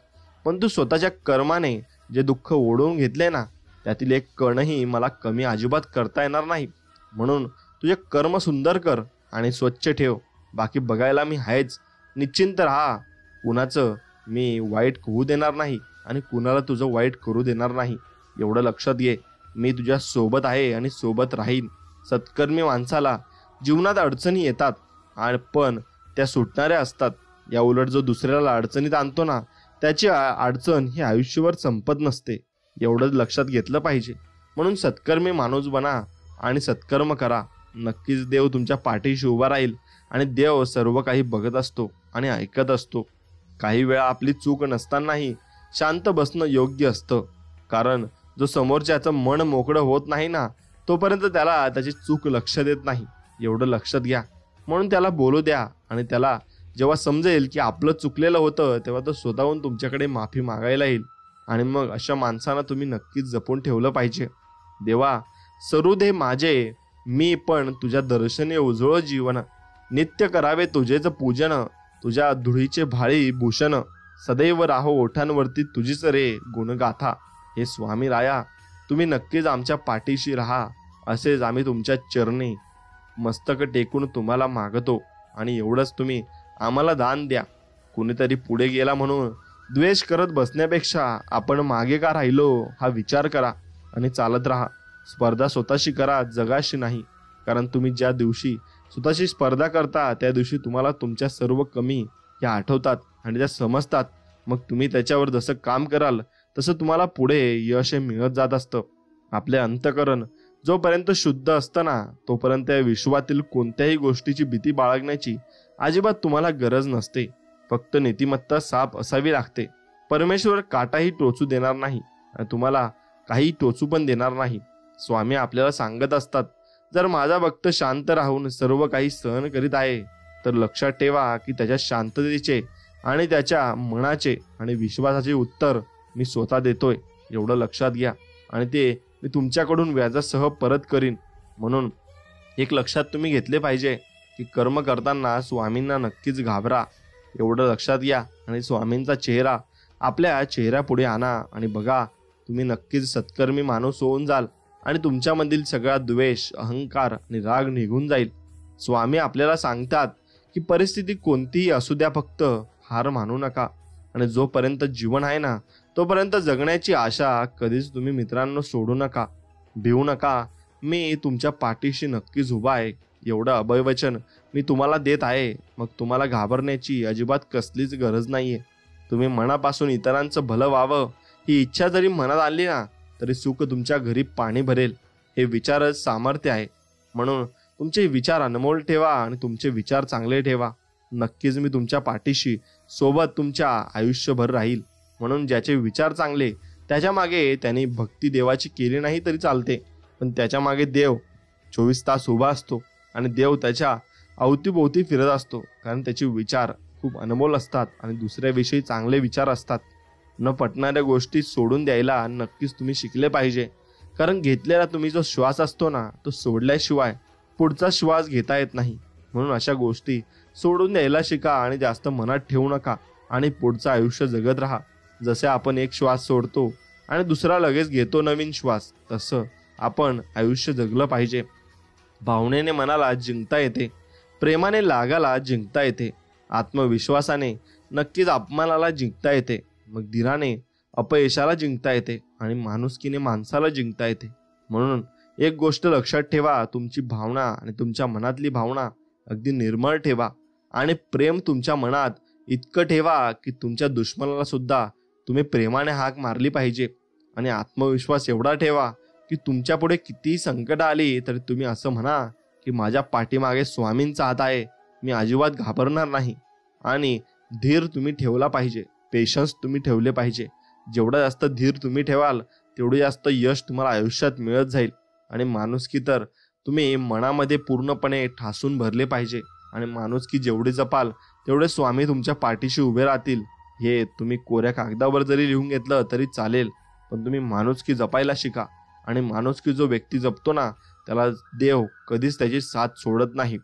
Speaker 2: पण तू स्वतःच्या कर्माने जे दुःख ओढवून घेतले ना त्यातील एक कणही मला कमी अजिबात करता येणार नाही. म्हणून तुझे कर्म सुंदर कर आणि स्वच्छ ठेव. बाकी बघायला मी आहेच. निश्चिंत राहा, कुणाचं मी वाईट होऊ देणार नाही आणि कुणाला तुझं वाईट करू देणार नाही, एवढं लक्षात घे. मी तुझ्या सोबत आहे आणि सोबत राहीन. सत्कर्मी माणसाला जीवनात अडचणी येतात पण त्या सुटणाऱ्या असतात. या उलट जो दुसऱ्याला अडचणीत आणतो ना त्याची अडचण ही आयुष्यभर संपत नसते, एवढंच लक्षात घेतलं पाहिजे. म्हणून सत्कर्मी माणूस बना आणि सत्कर्म करा. नक्कीच देव तुमच्या पाठीशी उभा राहील आणि देव सर्व काही बघत असतो आणि ऐकत असतो. काही वेळा आपली चूक नसतानाही शांत बसणं योग्य असतं, कारण जो समोरच्याचं मन मोकळं होत नाही ना तोपर्यंत त्याला त्याची चूक लक्षात येत नाही, एवढं लक्षात घ्या. म्हणून त्याला बोलू द्या आणि त्याला जेव्हा समजेल की आपलं चुकलेलं होतं तेव्हा तो स्वतःहून तुमच्याकडे माफी मागायला येईल. आणि मग अशा माणसांना तुम्ही नक्कीच जपून ठेवलं पाहिजे. देवा सरू दे माझे मी पण तुझ्या दर्शने उजळ जीवन, नित्य करावे तुझेच पूजन, तुझ्या धुळीचे भाळी भूषण, सदैव राहो ओठांवरती तुझीच रे गुणगाथा. हे स्वामी राया तुम्ही नक्कीच आमच्या पाठीशी राहा, असेच आम्ही तुमच्या चरणी मस्तक टेकून तुम्हाला मागतो. आणि एवढंच तुम्ही आम्हाला दान द्या. कुणीतरी पुढे गेला म्हणून द्वेष करत बसण्यापेक्षा आपण मागे का राहिलो हा विचार करा आणि चालत राहा. स्पर्धा स्वतःशी करा, जगाशी नाही. कारण तुम्ही ज्या दिवशी स्वतःशी स्पर्धा करता त्या दिवशी तुम्हाला तुमच्या सर्व कमी या आठवतात आणि त्या समजतात. मग तुम्ही त्याच्यावर जसं काम कराल तसं तुम्हाला पुढे यश हे मिळत जात असतं. आपले अंतःकरण जोपर्यंत शुद्ध असतं ना तोपर्यंत या विश्वातील कोणत्याही गोष्टीची भीती बाळगण्याची अजिबात तुम्हाला गरज नसते. फक्त नीतिमत्ता साफ असावी लागते. परमेश्वर काटाही टोचू देणार नाही आणि तुम्हाला काही टोचू पण देणार नाही. स्वामी आपल्याला सांगत असतात, जर माझा भक्त शांत राहून सर्व काही सहन करीत आहे तर लक्षात ठेवा की त्याच्या शांततेचे आणि त्याच्या मनाचे आणि विश्वासाचे उत्तर मी स्वतः देतोय. एवढं लक्षात घ्या आणि ते मी तुमच्याकडून व्याजासह परत करीन. म्हणून एक लक्षात तुम्ही घेतले पाहिजे की कर्म करताना स्वामींना नक्कीच घाबरा. एवढं लक्षात घ्या आणि स्वामींचा चेहरा आपल्या चेहऱ्यापुढे आणा आणि बघा, तुम्ही नक्कीच सत्कर्मी माणूस होऊन जाल आणि तुमच्यामधील सगळा द्वेष, अहंकार आणि राग निघून जाईल. स्वामी आपल्याला सांगतात की परिस्थिती कोणतीही असू द्या, फक्त हार मानू नका आणि जोपर्यंत जीवन आहे ना तोपर्यंत जगण्याची आशा कधीच तुम्ही मित्रांनो सोडू नका. भिवू नका. मी तुमच्या पाठीशी नक्कीच उभा आहे. एवढं अभयवचन मी तुम्हाला देत आहे. मग तुम्हाला घाबरण्याची अजिबात कसलीच गरज नाहीये. तुम्ही मनापासून इतरांचं भलं व्हावं ही इच्छा जरी मनात आली ना तरी सुख तुमच्या घरी पाणी भरेल. हे विचारच सामर्थ्य आहे. म्हणून तुमचे विचार अनमोल ठेवा आणि तुमचे विचार चांगले ठेवा. नक्कीच मी तुमच्या पाठीशी सोबत तुमच्या आयुष्यभर राहील. म्हणून ज्याचे विचार चांगले त्याच्या मागे त्यांनी भक्ती देवाची केली नाही तरी चालते, पण त्याच्या मागे देव 24 तास उभा असतो आणि देव त्याच्या अवतीभोवती फिरत असतो. कारण त्याचे विचार खूप अनमोल असतात आणि दुसऱ्याविषयी चांगले विचार असतात. न पटणाऱ्या गोष्टी सोडून द्यायला नक्कीच तुम्ही शिकले पाहिजे. कारण घेतलेला तुम्ही जो श्वास असतो ना तो सोडल्याशिवाय पुढचा श्वास घेता येत नाही. म्हणून अशा गोष्टी सोडून द्यायला शिका आणि जास्त मनात ठेवू नका आणि पुढचं आयुष्य जगत राहा. जसे आपण एक श्वास सोडतो आणि दुसरा लगेच घेतो नवीन श्वास, तसं आपण आयुष्य जगलं पाहिजे. भावनेने मनाला जिंकता येते, प्रेमाने लागाला जिंकता येते, आत्मविश्वासाने नक्कीच अपमानाला जिंकता येते, मग धीराने अपयशाला जिंकता येते आणि माणुसकीने माणसाला जिंकता येते. म्हणून एक गोष्ट लक्षात ठेवा, तुमची भावना आणि तुमच्या मनातली भावना अगदी निर्मळ ठेवा आणि प्रेम तुमच्या मनात इतकं ठेवा की तुमच्या दुश्मनाला सुद्धा तुम्ही प्रेमाने हाक मारली पाहिजे. आणि आत्मविश्वास एवढा ठेवा की तुमच्या पुढे कितीही संकट आली तरी तुम्ही असं म्हणा की माझ्या पाठीमागे स्वामींचा हात आहे, मी अजिबात घाबरणार नाही. आणि धीर तुम्ही ठेवला पाहिजे, पेशन्स तुम्ही ठेवले पाहिजे. जेवढा जास्त धीर तुम्ही ठेवाल तेवढे जास्त यश तुम्हाला आयुष्यात मिळत जाईल. आणि माणुसकी तर तुम्ही मनामध्ये पूर्णपणे ठासून भरले पाहिजे. आणि माणुसकी जेवढी जपाल तेवढे स्वामी तुमच्या पाठीशी उभे राहतील. हे तुम्ही कोऱ्या कागदावर जरी लिहून घेतलं तरी चालेल, पण तुम्ही माणुसकी जपायला शिका. आणि माणुसकी जो व्यक्ती जपतो ना त्याला देव कधीच त्याची साथ सोडत नाही.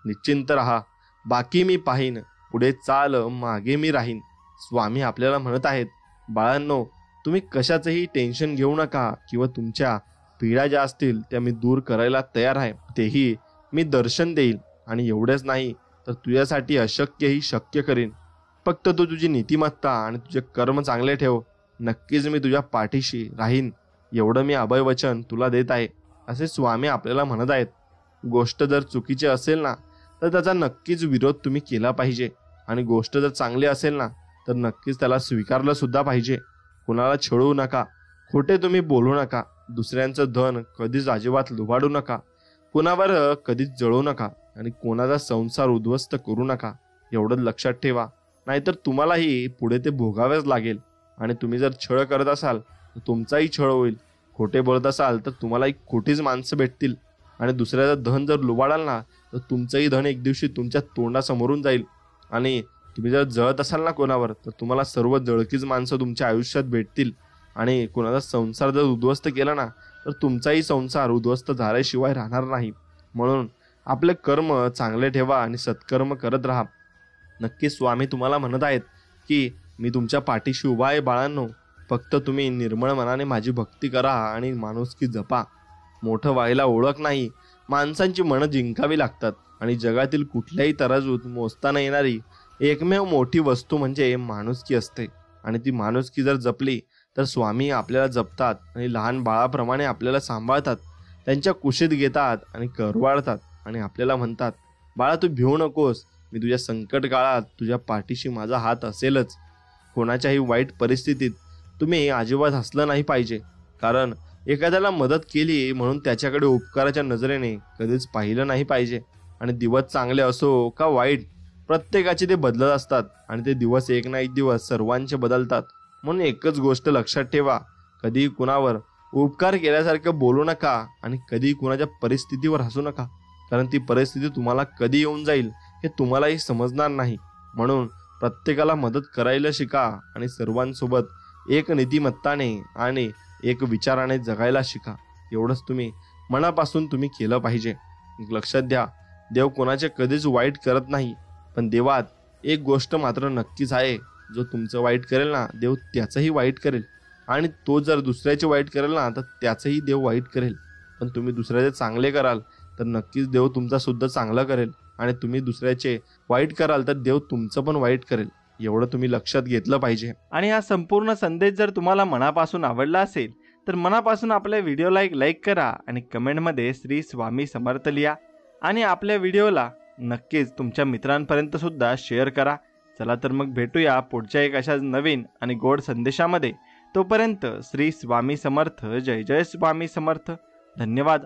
Speaker 2: निश्चिंत राहा, बाकी मी पाहीन, पुढे चाल मागे मी राहीन. स्वामी आपल्याला म्हणत आहेत, बाळांनो तुम्ही कशाचंही टेन्शन घेऊ नका किंवा तुमच्या पीडा ज्या असतील त्या मी दूर करायला तयार आहे. तेही मी दर्शन देईल आणि एवढेच नाही तर तुझ्यासाठी अशक्यही शक्य करीन. फक्त तू तुझी नीतिमत्ता आणि तुझे कर्म चांगले ठेव. नक्कीच मी तुझ्या पाठीशी राहीन. एवढं मी अभयवचन तुला देत आहे, असे स्वामी आपल्याला म्हणत आहेत. गोष्ट जर चुकीची असेल ना तर त्याचा नक्कीच विरोध तुम्ही केला पाहिजे. आणि गोष्ट जर चांगली असेल ना तर नक्कीच त्याला स्वीकारलं सुद्धा पाहिजे. कुणाला छळू नका, खोटे तुम्ही बोलू नका, दुसऱ्यांचं धन कधीच अजिबात लुबाडू नका, कुणावर कधीच जळू नका आणि कोणाचा संसार उद्ध्वस्त करू नका. एवढंच लक्षात ठेवा, नाहीतर तुम्हालाही पुढे ते भोगावेच लागेल. आणि तुम्ही जर छळ करत असाल तर तुमचाही छळ होईल. खोटे बोलत असाल तर तुम्हालाही खोटीच माणसं भेटतील. आणि दुसऱ्याचं धन जर लुबाडाल ना तर तुमचंही धन एक दिवशी तुमच्या तोंडासमोरून जाईल. आणि तुम्ही जर जळत असाल ना कोणावर तर तुम्हाला सर्व जळकीच माणसं तुमच्या आयुष्यात भेटतील. आणि कोणाचा संसार जर उद्ध्वस्त केला ना तर तुमचाही संसार उद्ध्वस्त झाल्याशिवाय राहणार नाही. म्हणून आपले कर्म चांगले ठेवा आणि सत्कर्म करत राहा. नक्की स्वामी तुम्हाला म्हणत आहेत की मी तुमच्या पाठीशी उभा आहे बाळांनो, फक्त तुम्ही निर्मळ मनाने माझी भक्ती करा आणि माणुसकी जपा. मोठं व्हायला ओळख नाही, माणसांची मनं जिंकावी लागतात. आणि जगातील कुठल्याही तराजूत मोजता न येणारी एकमेव मोठी वस्तू म्हणजे माणुसकी असते. आणि ती माणुसकी जर जपली तर स्वामी आपल्याला जपतात आणि लहान बाळाप्रमाणे आपल्याला सांभाळतात, त्यांच्या कुशीत घेतात आणि करवाळतात आणि आपल्याला म्हणतात, बाळा तू भिवू नकोस, मी तुझ्या संकट काळात तुझ्या पाठीशी माझा हात असेलच. कोणाच्याही वाईट परिस्थितीत तुम्ही अजिबात हसलं नाही पाहिजे, कारण एखाद्याला मदत केली म्हणून त्याच्याकडे उपकाराच्या नजरेने कधीच पाहिलं नाही पाहिजे. आणि दिवस चांगले असो का वाईट, प्रत्येकाचे ते बदलत असतात आणि ते दिवस एक ना एक दिवस सर्वांचे बदलतात. म्हणून एकच गोष्ट लक्षात ठेवा, कधी कुणावर उपकार केल्यासारखं बोलू नका आणि कधी कुणाच्या परिस्थितीवर हसू नका, कारण ती परिस्थिती तुम्हाला कधी येऊन जाईल हे तुम्हालाही समजणार नाही. म्हणून प्रत्येकाला मदत करायला शिका आणि सर्वांसोबत एक नीतिमत्ताने आणि एक विचाराने जगायला शिका. एवढंच तुम्ही मनापासून तुम्ही केलं पाहिजे. लक्षात द्या, देव कोणाचे कधीच वाईट करत नाही, पण देवात एक गोष्ट मात्र नक्कीच आहे, जो तुमचं वाईट करेल ना देव त्याचंही वाईट करेल, आणि तो जर दुसऱ्याचे वाईट करेल ना तर त्याचंही देव वाईट करेल. पण तुम्ही दुसऱ्याचे चांगले कराल तर नक्कीच देव तुमचा सुद्धा चांगला करेल, आणि तुम्ही दुसऱ्याचे वाईट कराल तर देव तुमचं पण वाईट करेल. एवढं तुम्ही लक्षात घेतलं पाहिजे.
Speaker 1: आणि हा संपूर्ण संदेश जर तुम्हाला मनापासून आवडला असेल तर मनापासून आपल्या व्हिडिओला एक लाईक करा आणि कमेंटमध्ये श्री स्वामी समर्थ लिहा आणि आपल्या व्हिडिओला नक्कीच तुमच्या मित्रांपर्यंत सुद्धा शेअर करा. चला तर मग भेटूया पुढच्या एक अशाच नवीन आणि गोड संदेशामध्ये. तोपर्यंत श्री स्वामी समर्थ. जय जय स्वामी समर्थ. धन्यवाद.